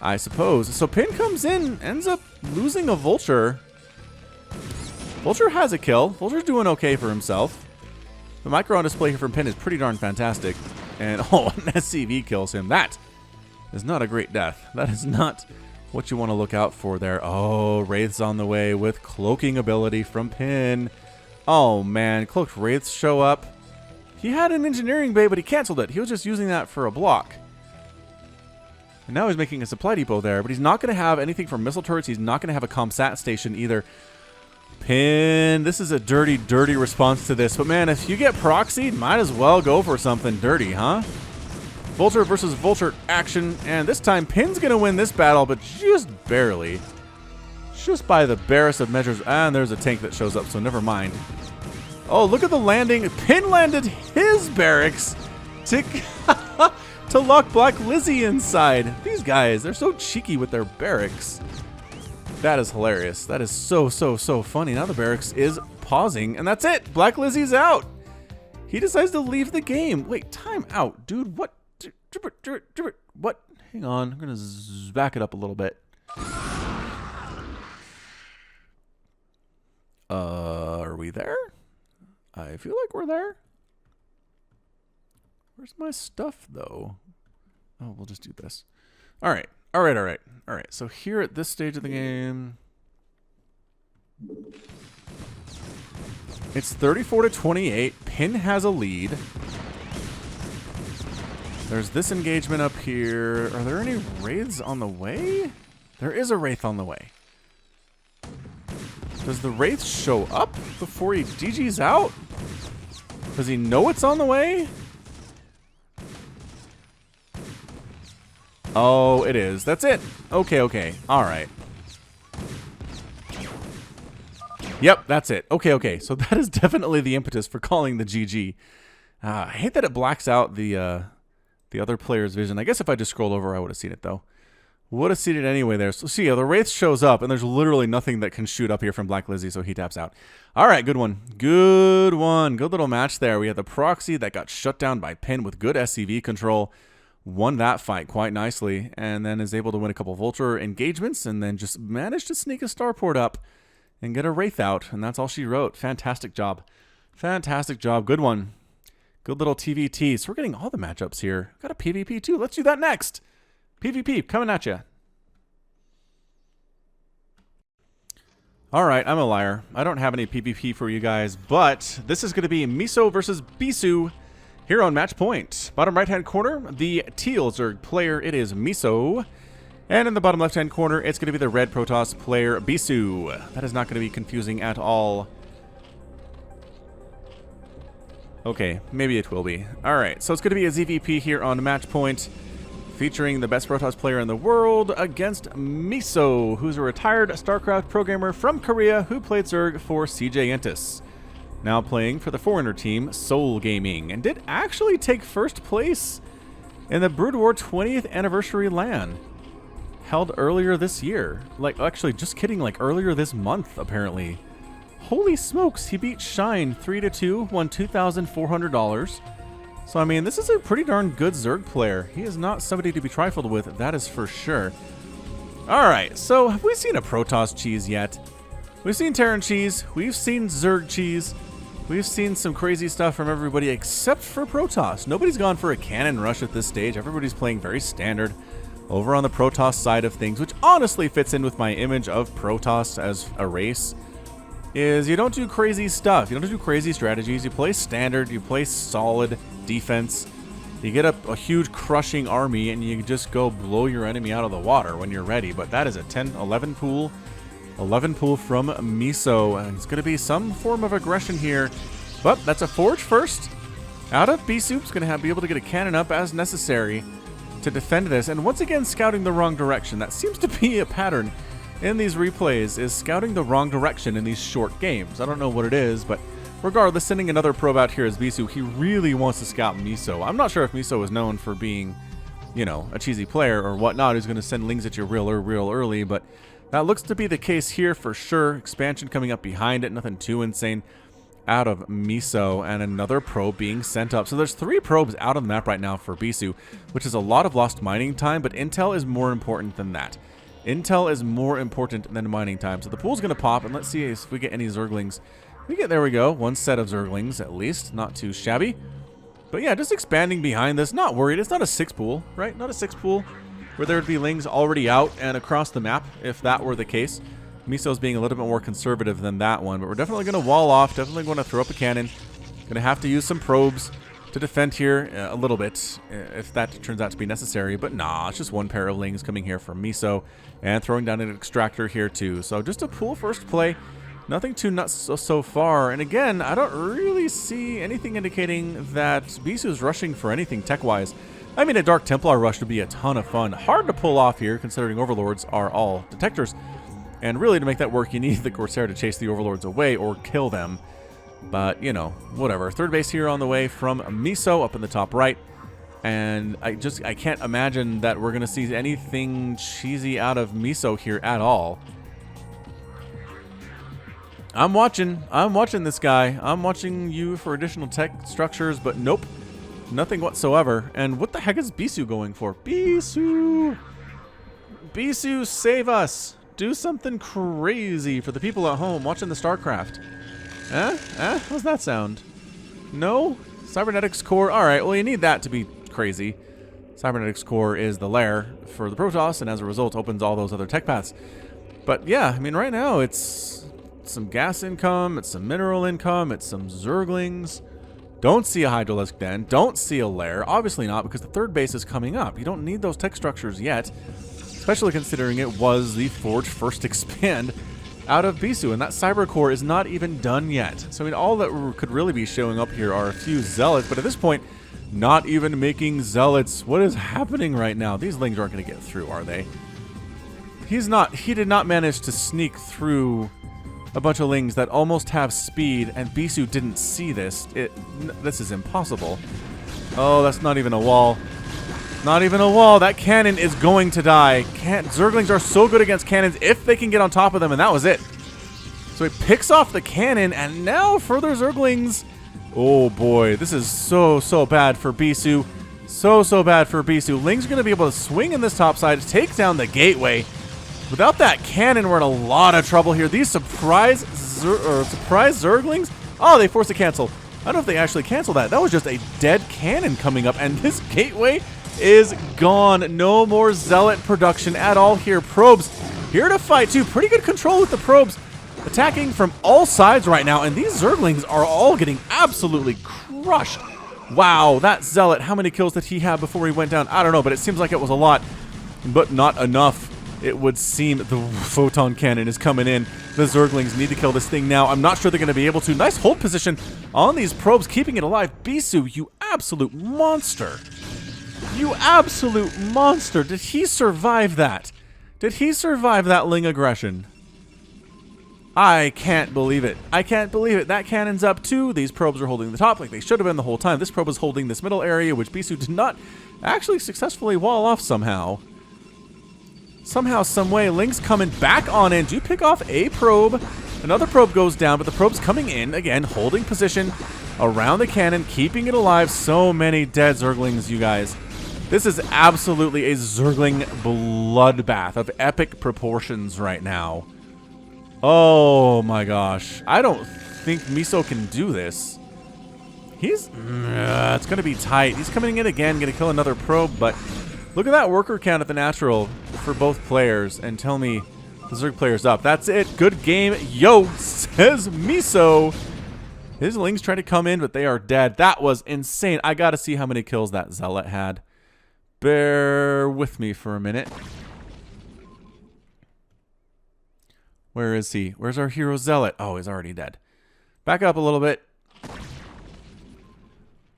I suppose. So Pin comes in, ends up losing a Vulture. Vulture has a kill. Vulture's doing okay for himself. The micro on display here from Pin is pretty darn fantastic. And, oh, an SCV kills him. That is not a great death. That is not what you want to look out for there. Oh, Wraith's on the way with cloaking ability from Pin. Oh, man. Cloaked Wraiths show up. He had an engineering bay, but he canceled it. He was just using that for a block. And now he's making a supply depot there, but he's not going to have anything from missile turrets. He's not going to have a ComSat station either. Pin, this is a dirty response to this. But man, if you get proxied, might as well go for something dirty, huh? Vulture versus Vulture action, and this time Pin's going to win this battle, but just barely. Just by the barest of measures. And there's a tank that shows up, so never mind. Oh, look at the landing. Pin landed his barracks to... to lock Black Lizzie inside. These guys, they're so cheeky with their barracks. That is hilarious. That is so funny. Now the barracks is pausing, and that's it. Black Lizzie's out. He decides to leave the game. Wait, time out, dude. What? What? Hang on. I'm going to back it up a little bit. Are we there? I feel like we're there. Where's my stuff, though? Oh, we'll just do this. All right. So here at this stage of the game... It's 34 to 28. Pin has a lead. There's this engagement up here. Are there any wraiths on the way? There is a wraith on the way. Does the wraith show up before he GG's out? Does he know it's on the way? Oh, it is. That's it. Okay, okay. All right. Yep, that's it. Okay, okay. So that is definitely the impetus for calling the GG. I hate that it blacks out the other player's vision. I guess if I just scrolled over, I would have seen it, though. Would have seen it anyway there. So see, yeah, the Wraith shows up, and there's literally nothing that can shoot up here from Black Lizzie, so he taps out. All right, good one. Good one. Good little match there. We had the Proxy that got shut down by Pin with good SCV control. Won that fight quite nicely, and then is able to win a couple Vulture engagements, and then just managed to sneak a Starport up and get a Wraith out, and that's all she wrote. Fantastic job. Fantastic job. Good one. Good little TVT. So we're getting all the matchups here. Got a PvP too. Let's do that next. PvP coming at you. All right, I'm a liar. I don't have any PvP for you guys, but this is going to be Miso versus Bisu here on Match Point. Bottom right-hand corner, the teal Zerg player, it is Miso. And in the bottom left-hand corner, it's going to be the red Protoss player, Bisu. That is not going to be confusing at all. Okay, maybe it will be. All right, so it's going to be a ZVP here on Match Point, featuring the best Protoss player in the world against Miso, who's a retired StarCraft programmer from Korea who played Zerg for CJ Entis. Now playing for the foreigner team, Seoul Gaming, and did actually take first place in the Brood War 20th Anniversary LAN, held earlier this year. Like, actually, just kidding, like earlier this month, apparently. Holy smokes, he beat Shine 3-2, won $2,400. So, I mean, this is a pretty darn good Zerg player. He is not somebody to be trifled with, that is for sure. Alright, so have we seen a Protoss cheese yet? We've seen Terran cheese, we've seen Zerg cheese, we've seen some crazy stuff from everybody except for Protoss. Nobody's gone for a cannon rush at this stage. Everybody's playing very standard over on the Protoss side of things, which honestly fits in with my image of Protoss as a race. Is you don't do crazy stuff. You don't do crazy strategies. You play standard. You play solid defense. You get up a huge crushing army and you just go blow your enemy out of the water when you're ready. But that is a 10-11 pool. 11 pool from Miso. And it's going to be some form of aggression here. But that's a Forge first. Out of B-Soup's going to be able to get a cannon up as necessary to defend this. And once again, scouting the wrong direction. That seems to be a pattern in these replays, is scouting the wrong direction in these short games. I don't know what it is, but regardless, sending another probe out here as Bisu, he really wants to scout Miso. I'm not sure if Miso is known for being, you know, a cheesy player or whatnot who's going to send lings at you real early, but that looks to be the case here for sure. Expansion coming up behind it, nothing too insane out of Miso, and another probe being sent up. So there's 3 probes out on the map right now for Bisu, which is a lot of lost mining time, but intel is more important than that. Intel is more important than mining time. So the pool's going to pop, and let's see if we get any Zerglings. There we go. 1 set of Zerglings, at least. Not too shabby. But yeah, just expanding behind this. Not worried. It's not a 6 pool, right? Not a 6 pool where there would be lings already out and across the map, if that were the case. Miso's being a little bit more conservative than that one, but we're definitely going to wall off. Definitely going to throw up a cannon. Going to have to use some probes to defend here a little bit, if that turns out to be necessary. But nah, it's just 1 pair of lings coming here from Miso, and throwing down an extractor here too. So just a pool first play. Nothing too nuts so far. And again, I don't really see anything indicating that Bisu's rushing for anything tech-wise. I mean, a Dark Templar rush would be a ton of fun. Hard to pull off here, considering Overlords are all detectors. And really, to make that work, you need the Corsair to chase the Overlords away or kill them. But, you know, whatever. Third base here on the way from Miso up in the top right. And I can't imagine that we're going to see anything cheesy out of Miso here at all. I'm watching this guy. I'm watching you for additional tech structures, but nope. Nothing whatsoever. And what the heck is Bisu going for? Bisu! Bisu, save us! Do something crazy for the people at home watching the StarCraft. How's that sound? No? Cybernetics core? Alright, well you need that to be crazy. Cybernetics core is the lair for the Protoss, and as a result opens all those other tech paths. But yeah, I mean right now it's some gas income. It's some mineral income. It's some Zerglings. Don't see a Hydralisk Den. Don't see a lair. Obviously not, because the third base is coming up. You don't need those tech structures yet, especially considering it was the Forge first expand out of Bisu, and that Cyber Core is not even done yet. So, I mean, all that could really be showing up here are a few Zealots, but at this point, not even making Zealots. What is happening right now? These Lings aren't going to get through, are they? He did not manage to sneak through a bunch of Lings that almost have speed, and Bisu didn't see this. This is impossible. Oh, that's not even a wall. Not even a wall. That cannon is going to die. Zerglings are so good against cannons if they can get on top of them, and that was it. So he picks off the cannon, and now further Zerglings. Oh boy, this is so bad for Bisu. So bad for Bisu. Ling's are going to be able to swing in this top side, take down the gateway. Without that cannon, we're in a lot of trouble here. These surprise Zerglings? Oh, they forced a cancel. I don't know if they actually canceled that. That was just a dead cannon coming up, and this gateway is gone. No more Zealot production at all here. Probes here to fight too. Pretty good control with the probes attacking from all sides right now, and these Zerglings are all getting absolutely crushed. Wow, that Zealot, how many kills did he have before he went down? I don't know, but it seems like it was a lot, but not enough. It would seem. The photon cannon is coming in. The Zerglings need to kill this thing now. I'm not sure they're going to be able to. Nice hold position on these probes, keeping it alive. Bisu, you absolute monster. You absolute monster. Did he survive that? Did he survive that Ling aggression? I can't believe it. I can't believe it. That cannon's up too. These probes are holding the top like they should have been the whole time. This probe is holding this middle area, which Bisu did not actually successfully wall off somehow. Somehow, some way, Ling's coming back on in. Do you pick off a probe? Another probe goes down, but the probe's coming in. Again, holding position around the cannon, keeping it alive. So many dead Zerglings, you guys. This is absolutely a Zergling bloodbath of epic proportions right now. Oh my gosh. I don't think Miso can do this. It's going to be tight. He's coming in again, going to kill another probe, but look at that worker count at the natural for both players, and tell me the Zerg player's up. That's it. Good game, yo, says Miso. His Lings try to come in, but they are dead. That was insane. I got to see how many kills that Zealot had. Bear with me for a minute. Where is he? Where's our hero Zealot? Oh, he's already dead. Back up a little bit.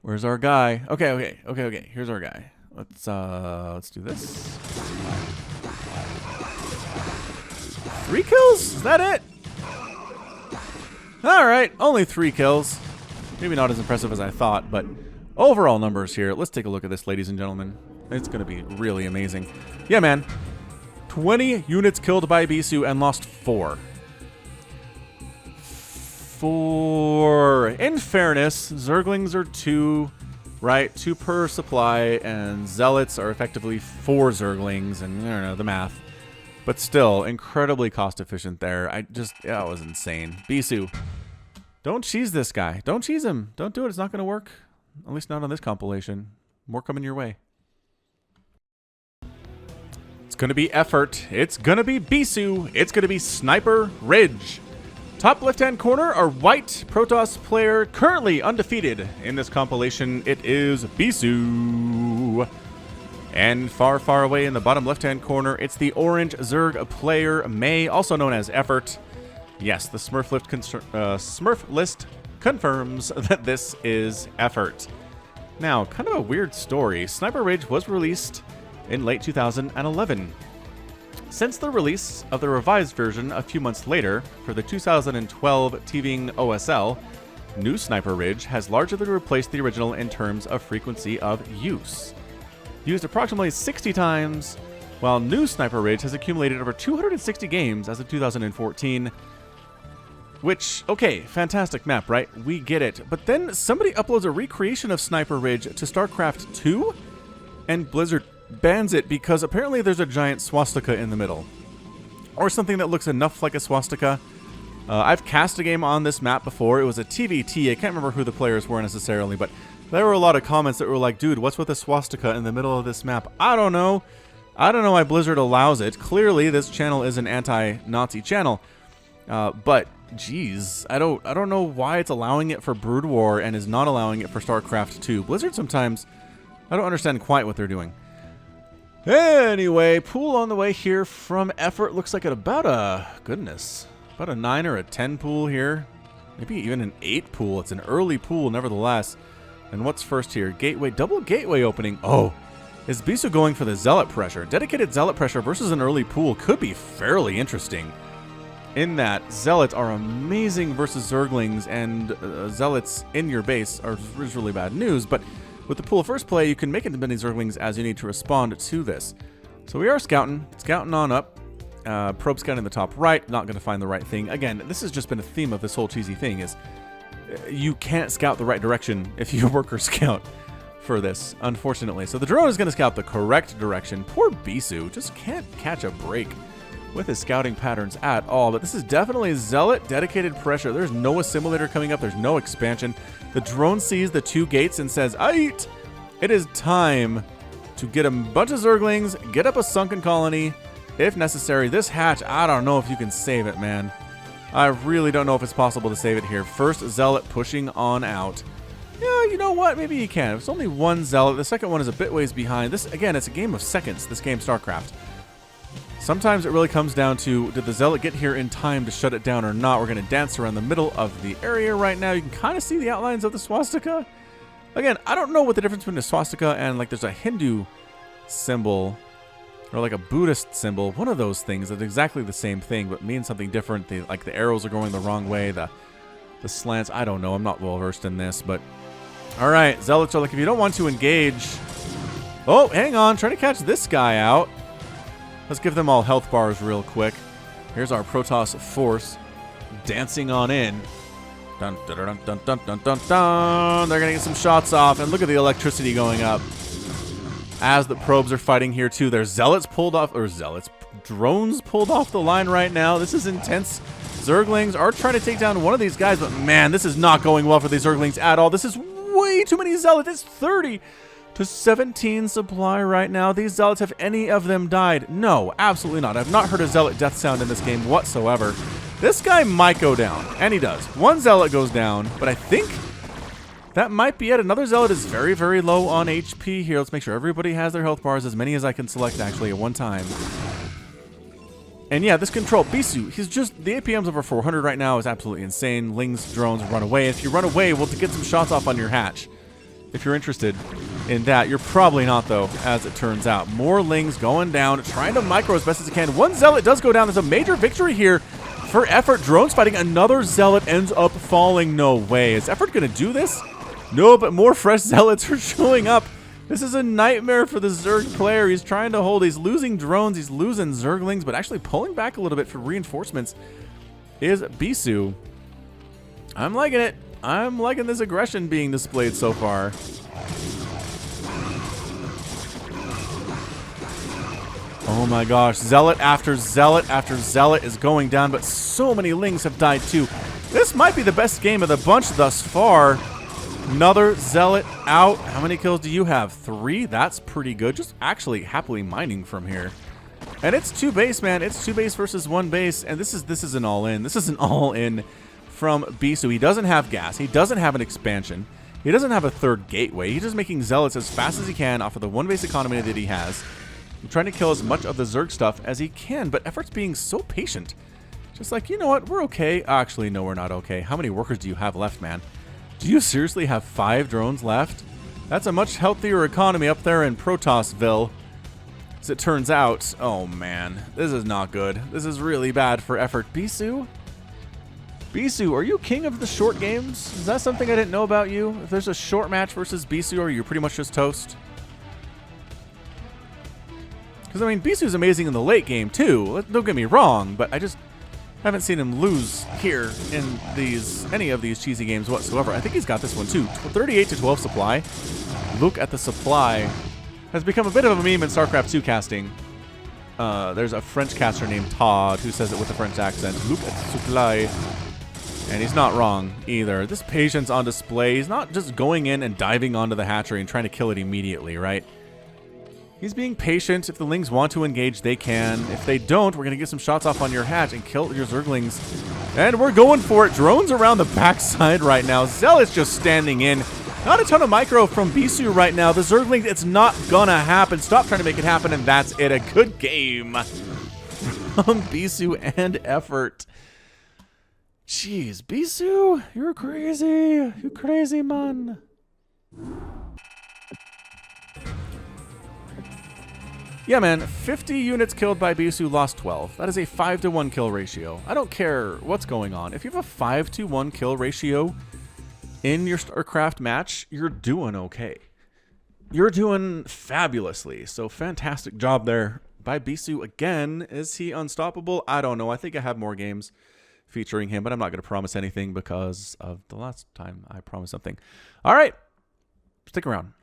Where's our guy? Okay. Here's our guy. Let's do this. 3 kills? Is that it? Alright, only 3 kills. Maybe not as impressive as I thought, but overall numbers here. Let's take a look at this, ladies and gentlemen. It's going to be really amazing. Yeah, man. 20 units killed by Bisu and lost 4. 4. In fairness, Zerglings are 2, right? 2 per supply, and Zealots are effectively 4 Zerglings, and I don't know, the math. But still, incredibly cost efficient there. That was insane. Bisu, don't cheese this guy. Don't cheese him. Don't do it. It's not going to work. At least not on this compilation. More coming your way. It's going to be effort. It's going to be Bisu. It's going to be Sniper Ridge. Top left-hand corner, our white Protoss player, currently undefeated in this compilation. It is Bisu. And far, far away in the bottom left-hand corner, it's the orange Zerg player, May, also known as Effort. Yes, the Smurf list confirms that this is Effort. Now, kind of a weird story. Sniper Ridge was released in late 2011. Since the release of the revised version a few months later for the 2012 TVing OSL, new Sniper Ridge has largely replaced the original in terms of frequency of use. Used approximately 60 times, while new Sniper Ridge has accumulated over 260 games as of 2014. Which, okay, fantastic map, right? We get it. But then somebody uploads a recreation of Sniper Ridge to StarCraft 2, and Blizzard bans it because apparently there's a giant swastika in the middle. Or something that looks enough like a swastika. I've cast a game on this map before. It was a TVT. I can't remember who the players were necessarily, but there were a lot of comments that were like, dude, what's with a swastika in the middle of this map? I don't know. I don't know why Blizzard allows it. Clearly, this channel is an anti-Nazi channel. But geez, I don't know why it's allowing it for Brood War and is not allowing it for StarCraft 2. Blizzard sometimes, I don't understand quite what they're doing. Anyway, pool on the way here from Effort. Looks like at about a, goodness, about a 9 or a 10 pool here. Maybe even an 8 pool. It's an early pool nevertheless. And what's first here? Gateway, double gateway opening. Oh, is Bisu going for the Zealot pressure? Dedicated Zealot pressure versus an early pool could be fairly interesting. In that, Zealots are amazing versus Zerglings, and Zealots in your base is really bad news, but with the pool of first play, you can make as many Zerglings as you need to respond to this. So we are scouting on up. Probe scout in the top right, not going to find the right thing. Again, this has just been a theme of this whole cheesy thing, is you can't scout the right direction if you worker scout for this, unfortunately. So the drone is going to scout the correct direction. Poor Bisu just can't catch a break with his scouting patterns at all, but this is definitely Zealot dedicated pressure. There's no assimilator coming up. There's no expansion. The drone sees the 2 gates and says, "Aight! It is time to get a bunch of Zerglings, get up a sunken colony, if necessary." This hatch, I don't know if you can save it, man. I really don't know if it's possible to save it here. First Zealot pushing on out. Yeah, you know what? Maybe you can. It's only 1 Zealot. The second one is a bit ways behind. This, again, it's a game of seconds, this game, StarCraft. Sometimes it really comes down to, did the Zealot get here in time to shut it down or not? We're going to dance around the middle of the area right now. You can kind of see the outlines of the swastika. Again, I don't know what the difference between a swastika and, like, there's a Hindu symbol or like a Buddhist symbol. One of those things that's exactly the same thing but means something different. Like the arrows are going the wrong way, the slants. I don't know. I'm not well versed in this, but all right. Zealots are like, if you don't want to engage. Oh, hang on. Trying to catch this guy out. Let's give them all health bars real quick. Here's our Protoss force dancing on in. Dun, dun, dun, dun, dun, dun, dun, dun. They're going to get some shots off, and look at the electricity going up as the probes are fighting here too. There's Zealots pulled off, or drones pulled off the line right now. This is intense. Zerglings are trying to take down one of these guys, but man, this is not going well for these Zerglings at all. This is way too many Zealots. It's 30 to 17 supply right now. These Zealots, have any of them died? No, absolutely not. I've not heard a Zealot death sound in this game whatsoever. This guy might go down, and he does. 1 Zealot goes down, but I think that might be it. Another Zealot is very, very low on HP here. Let's make sure everybody has their health bars, as many as I can select actually at one time. And yeah, this control, Bisu, he's just, the APM's over 400 right now is absolutely insane. Lings, drones, run away. If you run away, we'll get some shots off on your hatch. If you're interested in that. You're probably not, though, as it turns out. More Lings going down, trying to micro as best as he can. 1 Zealot does go down. There's a major victory here for Effort. Drones fighting. Another Zealot ends up falling. No way. Is Effort going to do this? No, but more fresh Zealots are showing up. This is a nightmare for the Zerg player. He's trying to hold. He's losing drones. He's losing Zerglings, but actually pulling back a little bit for reinforcements is Bisu. I'm liking it. I'm liking this aggression being displayed so far. Oh my gosh. Zealot after Zealot after Zealot is going down, but so many Lings have died too. This might be the best game of the bunch thus far. Another Zealot out. How many kills do you have? 3? That's pretty good. Just actually happily mining from here. And it's 2 base, man. It's 2 base versus 1 base. And this is an all-in. This is an all-in from Bisu. He doesn't have gas. He doesn't have an expansion. He doesn't have a 3rd gateway. He's just making Zealots as fast as he can off of the 1 base economy that he has. I'm trying to kill as much of the Zerg stuff as he can, but Effort's being so patient. Just like, you know what? We're okay. Actually, no, we're not okay. How many workers do you have left, man? Do you seriously have 5 drones left? That's a much healthier economy up there in Protossville. As it turns out, oh man, this is not good. This is really bad for Effort. Bisu? Bisu, are you king of the short games? Is that something I didn't know about you? If there's a short match versus Bisu, are you pretty much just toast? Because, I mean, Bisu's amazing in the late game, too. Don't get me wrong, but I just haven't seen him lose here in any of these cheesy games whatsoever. I think he's got this one, too. 38 to 12 supply. Look at the supply. Has become a bit of a meme in StarCraft 2 casting. There's a French caster named Todd who says it with a French accent. Look at the supply. And he's not wrong either. This patience on display. He's not just going in and diving onto the hatchery and trying to kill it immediately, right? He's being patient. If the Lings want to engage, they can. If they don't, we're going to get some shots off on your hatch and kill your Zerglings And we're going for it. Drones around the backside right now. Zealot's just standing in. Not a ton of micro from Bisu right now. The Zergling, it's not gonna happen. Stop trying to make it happen, and that's it. A good game from Bisu and Effort. Jeez, Bisu, you're crazy. You crazy, man. Yeah, man, 50 units killed by Bisu, lost 12. That is a 5-to-1 kill ratio. I don't care what's going on. If you have a 5-to-1 kill ratio in your StarCraft match, you're doing okay. You're doing fabulously. So fantastic job there by Bisu again. Is he unstoppable? I don't know. I think I have more games featuring him, but I'm not going to promise anything because of the last time I promised something. All right, stick around.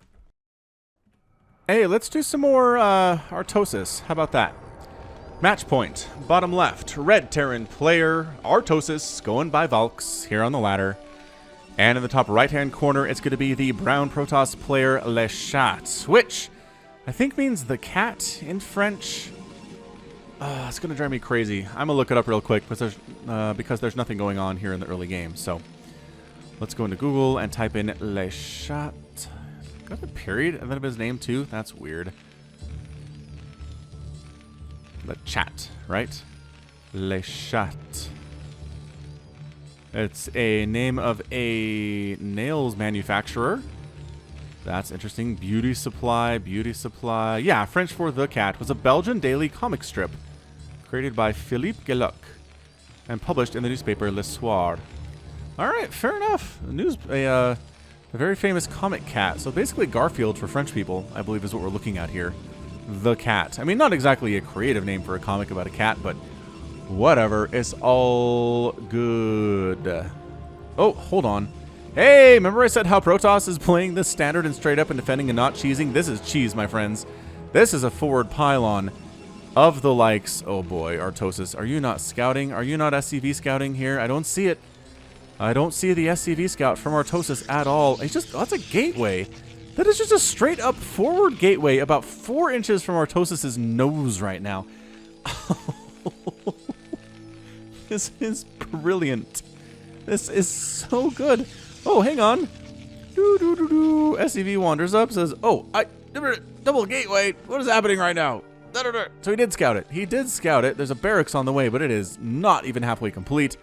Hey, let's do some more Artosis. How about that? Match point, bottom left, red Terran player, Artosis, going by Valks here on the ladder. And in the top right-hand corner, it's going to be the brown Protoss player, Le Chat, which I think means the cat in French. It's going to drive me crazy. I'm going to look it up real quick because there's nothing going on here in the early game. So let's go into Google and type in Le Chat. Got a period and then his name too? That's weird. Le Chat, right? Le Chat. It's a name of a nails manufacturer. That's interesting. Beauty Supply, Beauty Supply. Yeah, French for The Cat was a Belgian daily comic strip created by Philippe Geluc and published in the newspaper Le Soir. All right, fair enough. A very famous comic cat. So basically Garfield for French people, I believe is what we're looking at here. The Cat. I mean, not exactly a creative name for a comic about a cat, but whatever. It's all good. Oh, hold on. Hey, remember I said how Protoss is playing this standard and straight up and defending and not cheesing? This is cheese, my friends. This is a forward pylon of the likes. Oh boy, Artosis. Are you not scouting? Are you not SCV scouting here? I don't see it. I don't see the SCV scout from Artosis at all. It's just, that's a gateway. That is just a straight up forward gateway about 4 inches from Artosis's nose right now. This is brilliant. This is so good. Oh, hang on. SCV wanders up, says, oh, double gateway. What is happening right now? So he did scout it. He did scout it. There's a barracks on the way, but it is not even halfway complete.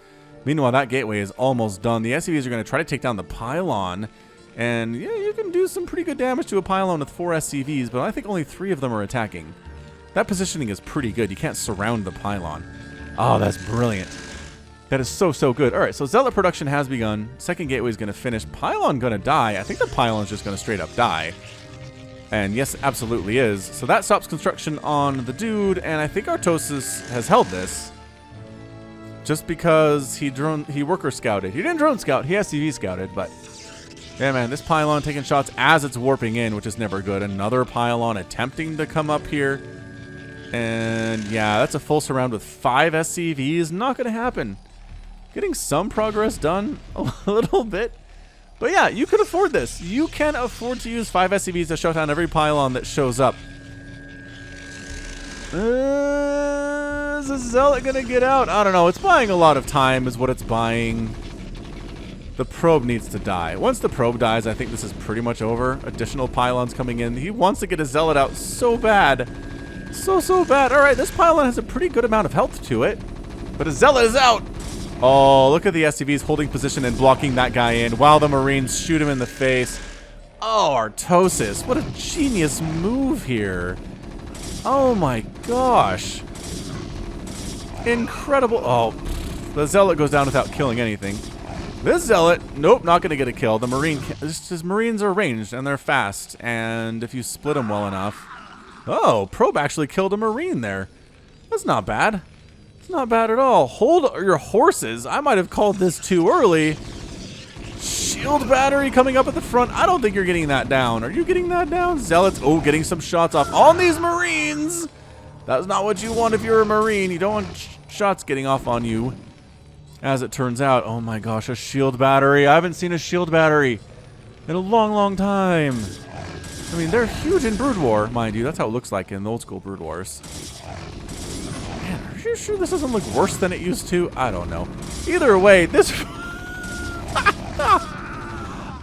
Meanwhile, that gateway is almost done. The SCVs are going to try to take down the pylon. And yeah, you can do some pretty good damage to a pylon with 4 SCVs, but I think only 3 of them are attacking. That positioning is pretty good. You can't surround the pylon. Oh, that's brilliant. That is so, so good. All right, so Zealot production has begun. Second gateway is going to finish. Pylon going to die. I think the pylon is just going to straight up die. And yes, absolutely is. So that stops construction on the dude, and I think Artosis has held this. Just because he worker scouted. He didn't drone scout, he SCV scouted, but yeah, man, this pylon taking shots as it's warping in, which is never good. Another pylon attempting to come up here. And yeah, that's a full surround with 5 SCVs. Not going to happen. Getting some progress done a little bit. But yeah, you could afford this. You can afford to use 5 SCVs to shut down every pylon that shows up. Is the Zealot going to get out? I don't know. It's buying a lot of time is what it's buying. The probe needs to die. Once the probe dies, I think this is pretty much over. Additional pylons coming in. He wants to get a Zealot out so bad. So bad. All right, this pylon has a pretty good amount of health to it. But a Zealot is out. Oh, look at the SCVs holding position and blocking that guy in while the Marines shoot him in the face. Oh, Artosis. What a genius move here. Oh my gosh. Incredible. Oh, the Zealot goes down without killing anything. This Zealot, nope, not going to get a kill. The Marine, his Marines are ranged and they're fast. And if you split them well enough. Oh, Probe actually killed a Marine there. That's not bad. It's not bad at all. Hold your horses. I might have called this too early. Shield battery coming up at the front. I don't think you're getting that down. Are you getting that down? Zealots, oh, getting some shots off on these Marines. That's not what you want if you're a Marine. You don't want shots getting off on you. As it turns out, oh my gosh, a shield battery. I haven't seen a shield battery in a long, long time. I mean, they're huge in Brood War, mind you. That's how it looks like in the old school Brood Wars. Man, are pretty sure this doesn't look worse than it used to. I don't know. Either way, this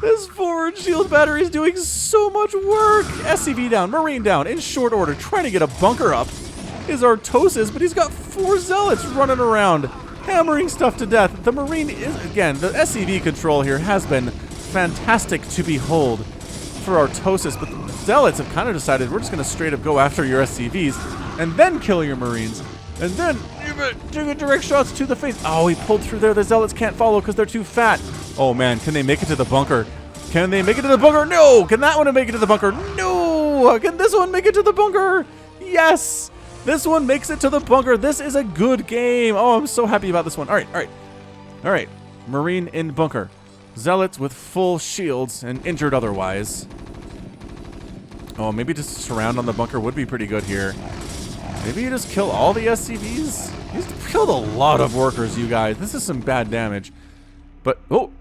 this forward shield battery is doing so much work. SCV down, Marine down, in short order, trying to get a bunker up is Artosis, but he's got 4 Zealots running around, hammering stuff to death. The Marine is, again, the SCV control here has been fantastic to behold for Artosis, but the Zealots have kind of decided we're just going to straight up go after your SCVs and then kill your Marines, and then do direct shots to the face. Oh, he pulled through there. The Zealots can't follow because they're too fat. Oh man, can they make it to the bunker? Can they make it to the bunker? No! Can that one make it to the bunker? No! Can this one make it to the bunker? Yes! This one makes it to the bunker. This is a good game. Oh, I'm so happy about this one. All right. Marine in bunker. Zealots with full shields and injured otherwise. Oh, maybe just surround on the bunker would be pretty good here. Maybe you just kill all the SCVs? He's killed a lot of workers, you guys. This is some bad damage. But, oh.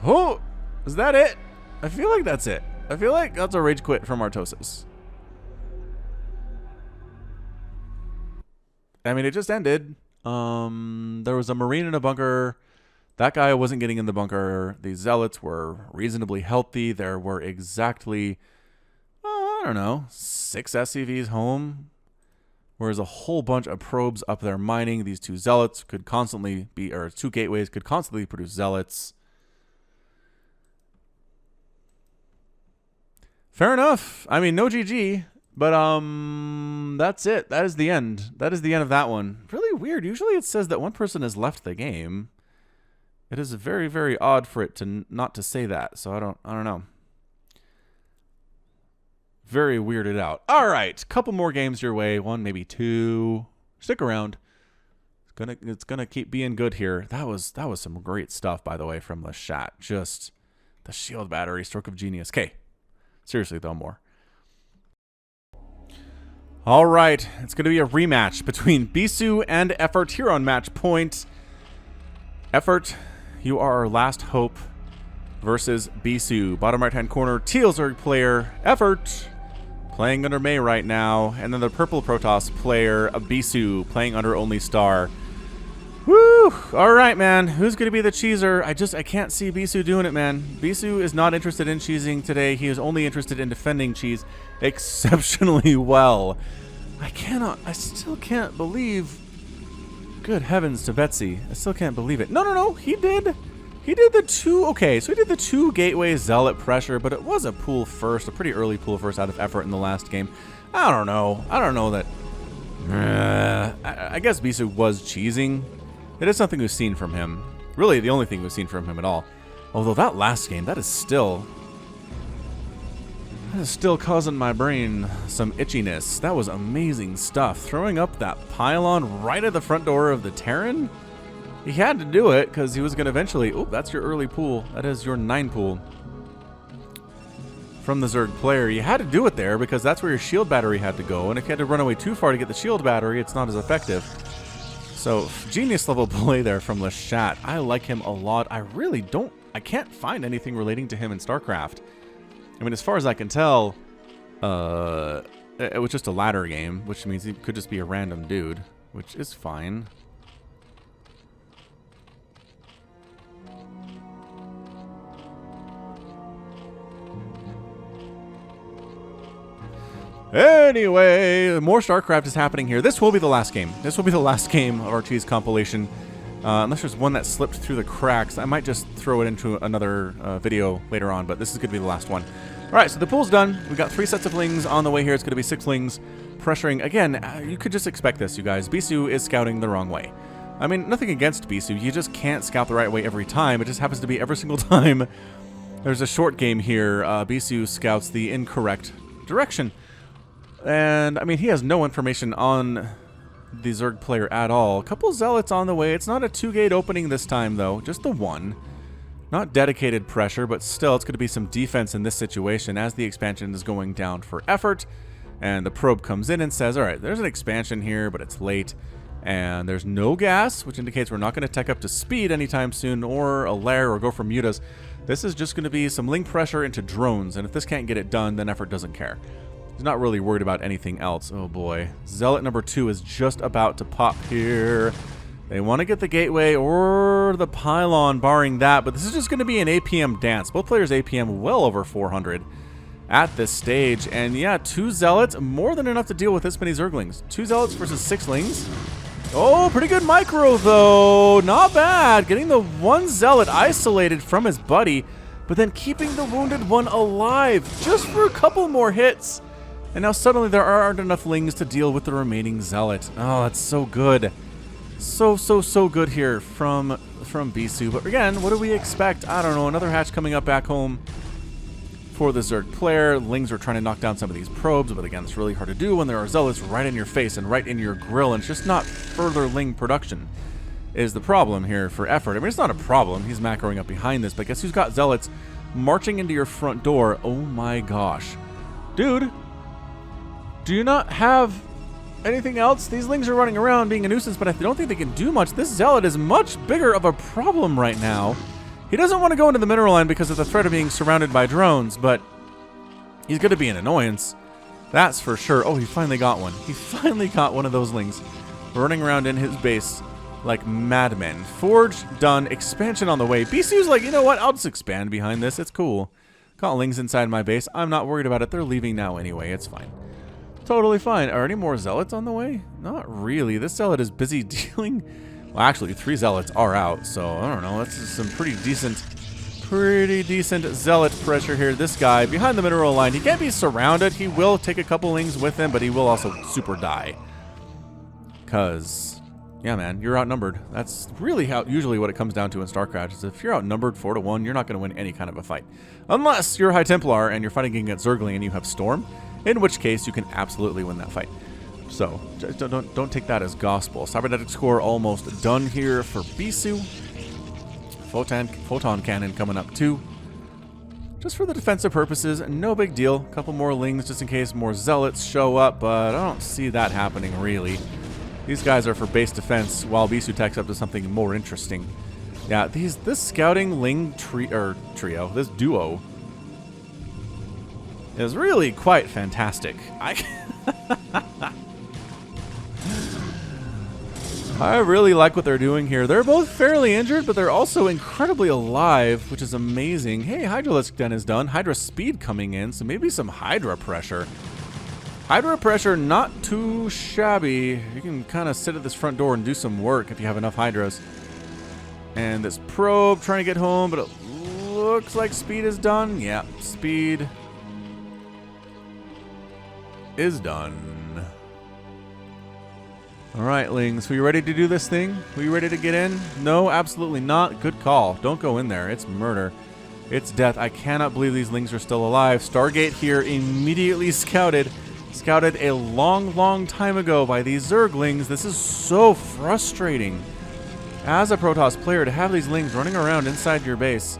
Oh, is that it? I feel like that's it. I feel like that's a rage quit from Artosis. I mean, it just ended. There was a Marine in a bunker. That guy wasn't getting in the bunker. The Zealots were reasonably healthy. There were exactly, I don't know, 6 SCVs home. Whereas a whole bunch of probes up there mining. These 2 Zealots could constantly be, or 2 gateways could constantly produce Zealots. Fair enough. I mean, no GG. But, that's it. That is the end. That is the end of that one. Really weird. Usually it says that one person has left the game. It is very, very odd for it to not to say that. So I don't know. Very weirded out. All right. Couple more games your way. 1, maybe 2. Stick around. It's gonna keep being good here. That was some great stuff, by the way, from the chat. Just the shield battery, stroke of genius. Okay. Seriously, though, more. All right, it's going to be a rematch between Bisu and Effort here on match point. Effort, you are our last hope versus Bisu. Bottom right-hand corner, Teal Zerg player, Effort, playing under May right now. And then the purple Protoss player, Bisu, playing under Only Star. Woo! All right, man. Who's going to be the cheeser? I can't see Bisu doing it, man. Bisu is not interested in cheesing today. He is only interested in defending cheese exceptionally well. I still can't believe. Good heavens to Betsy. I still can't believe it. No. He did the 2. Okay, so he did the 2 gateway Zealot pressure, but it was a pool first, a pretty early pool first out of Effort in the last game. I don't know that. I guess Bisu was cheesing. It is something we've seen from him. Really, the only thing we've seen from him at all. Although that last game, that is still causing my brain some itchiness. That was amazing stuff. Throwing up that pylon right at the front door of the Terran. He had to do it because he was going to eventually... Oh, that's your early pool. That is your 9 pool. From the Zerg player. You had to do it there because that's where your shield battery had to go. And if you had to run away too far to get the shield battery, it's not as effective. So, genius level play there from the chat. I like him a lot. I can't find anything relating to him in StarCraft. I mean, as far as I can tell, it was just a ladder game, which means he could just be a random dude, which is fine. Anyway, more StarCraft is happening here. This will be the last game. This will be the last game of our cheese compilation. Unless there's one that slipped through the cracks. I might just throw it into another video later on, but this is going to be the last one. All right, so the pool's done. We've got 3 sets of lings on the way here. It's going to be 6 lings pressuring. Again, you could just expect this, you guys. Bisu is scouting the wrong way. I mean, nothing against Bisu. You just can't scout the right way every time. It just happens to be every single time there's a short game here. Bisu scouts the incorrect direction. And, I mean, he has no information on the Zerg player at all. A couple Zealots on the way. It's not a 2-gate opening this time, though. Just the 1. Not dedicated pressure, but still, it's going to be some defense in this situation as the expansion is going down for Effort. And the probe comes in and says, all right, there's an expansion here, but it's late. And there's no gas, which indicates we're not going to tech up to speed anytime soon, or a lair, or go for mutas. This is just going to be some Ling pressure into drones, and if this can't get it done, then Effort doesn't care. He's not really worried about anything else. Oh boy. Zealot number 2 is just about to pop here. They want to get the gateway or the pylon, barring that, but this is just going to be an APM dance. Both players APM well over 400 at this stage. And yeah, 2 Zealots, more than enough to deal with this many Zerglings. 2 Zealots versus 6 Lings. Oh, pretty good micro, though. Not bad. Getting the 1 Zealot isolated from his buddy, but then keeping the wounded one alive just for a couple more hits. And now suddenly there aren't enough Lings to deal with the remaining Zealot. Oh, that's so good. So good here from Bisu. But again, what do we expect? I don't know. Another hatch coming up back home for the Zerg player. Lings are trying to knock down some of these probes, but again, it's really hard to do when there are Zealots right in your face and right in your grill, and it's just not further Ling production is the problem here for Effort. I mean, it's not a problem. He's macroing up behind this, but guess who's got Zealots marching into your front door? Oh my gosh. Dude, do you not have anything else? These Lings are running around being a nuisance, but I don't think they can do much. This Zealot is much bigger of a problem right now. He doesn't want to go into the mineral line because of the threat of being surrounded by drones, but he's going to be an annoyance. That's for sure. Oh, he finally got one. He finally got one of those Lings running around in his base like madmen. Forge done. Expansion on the way. BCU's like, you know what? I'll just expand behind this. It's cool. Got Lings inside my base. I'm not worried about it. They're leaving now anyway. It's fine. Totally fine. Are any more Zealots on the way? Not really. This Zealot is busy dealing... Well, actually, 3 Zealots are out, so I don't know. That's some pretty decent Zealot pressure here. This guy behind the mineral line. He can't be surrounded. He will take a couple Lings with him, but he will also super die. Because, yeah, man, you're outnumbered. That's really how usually what it comes down to in StarCraft is if you're outnumbered 4-1, you're not going to win any kind of a fight. Unless you're High Templar and you're fighting against Zergling and you have Storm, in which case you can absolutely win that fight. So, don't take that as gospel. Cybernetic score almost done here for Bisu. Photon cannon coming up too. Just for the defensive purposes, no big deal. A couple more Lings just in case more Zealots show up, but I don't see that happening really. These guys are for base defense while Bisu takes up to something more interesting. Yeah, this scouting Ling trio, this duo, is really quite fantastic. I really like what they're doing here. They're both fairly injured, but they're also incredibly alive, which is amazing. Hey, Hydralisk Den is done. Hydra speed coming in, so maybe some Hydra pressure. Hydra pressure, not too shabby. You can kind of sit at this front door and do some work if you have enough Hydras. And this probe trying to get home, but it looks like speed is done. Yeah, speed is done. All right, Lings, are you ready to do this thing? Are you ready to get in? No, absolutely not. Good call. Don't go in there. It's murder. It's death. I cannot believe these Lings are still alive. Stargate here immediately scouted. Scouted a long time ago by these Zerglings. This is so frustrating. As a Protoss player, to have these Lings running around inside your base,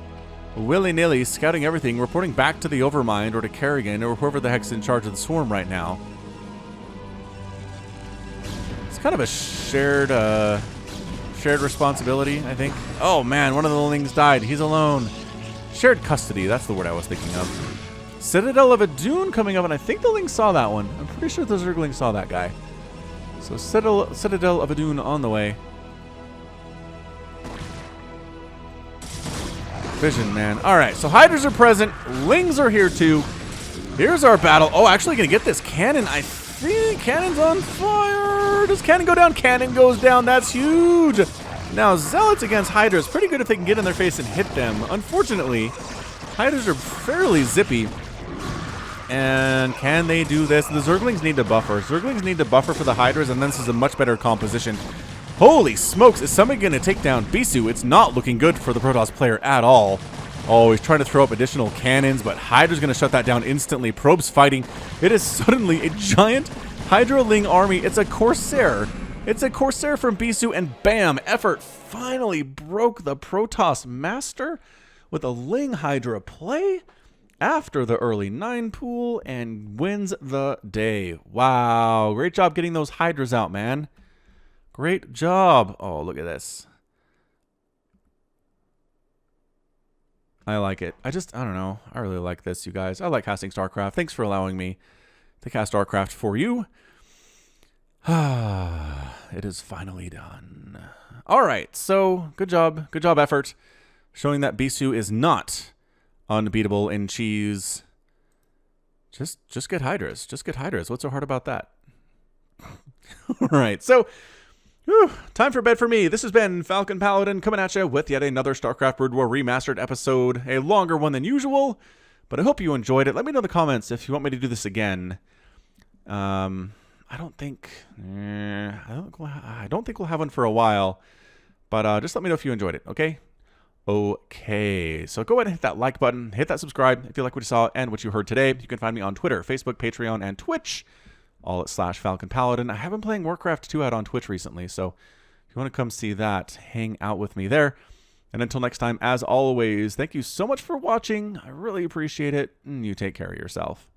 willy-nilly, scouting everything, reporting back to the Overmind or to Kerrigan or whoever the heck's in charge of the Swarm right now. Kind of a shared responsibility, I think. Oh man, one of the Lings died. He's alone. Shared custody, that's the word I was thinking of. Citadel of Adun coming up, and I think the Lings saw that one. I'm pretty sure the Zerglings saw that guy. So Citadel of Adun on the way. Vision, man. Alright, so Hydras are present. Lings are here too. Here's our battle. Oh, actually gonna get this cannon. I think cannon's on fire. Does cannon go down? Cannon goes down. That's huge. Now, Zealots against Hydras. Pretty good if they can get in their face and hit them. Unfortunately, Hydras are fairly zippy. And can they do this? The Zerglings need to buffer. Zerglings need to buffer for the Hydras, and then this is a much better composition. Holy smokes, is somebody going to take down Bisu? It's not looking good for the Protoss player at all. Oh, he's trying to throw up additional cannons, but Hydra's going to shut that down instantly. Probes fighting. It is suddenly a giant Hydra Ling army. It's a Corsair. It's a Corsair from Bisu, and bam, Effort finally broke the Protoss master with a Ling Hydra play after the early 9 pool and wins the day. Wow, great job getting those Hydras out, man. Great job. Oh, look at this. I like it. I don't know. I really like this, you guys. I like casting StarCraft. Thanks for allowing me to cast StarCraft for you. It is finally done. All right, so good job, effort, showing that Bisu is not unbeatable in cheese. Just get Hydras. Just get Hydras. What's so hard about that? All right, so time for bed for me. This has been Falcon Paladin coming at you with yet another StarCraft Brood War Remastered episode. A longer one than usual, but I hope you enjoyed it. Let me know in the comments if you want me to do this again. I don't think we'll have one for a while, but just let me know if you enjoyed it, okay? Okay, so go ahead and hit that like button, hit that subscribe if you like what you saw and what you heard today. You can find me on Twitter, Facebook, Patreon, and Twitch, all at /Falcon Paladin. I have been playing Warcraft 2 out on Twitch recently, so if you want to come see that, hang out with me there. And until next time, as always, thank you so much for watching. I really appreciate it, and you take care of yourself.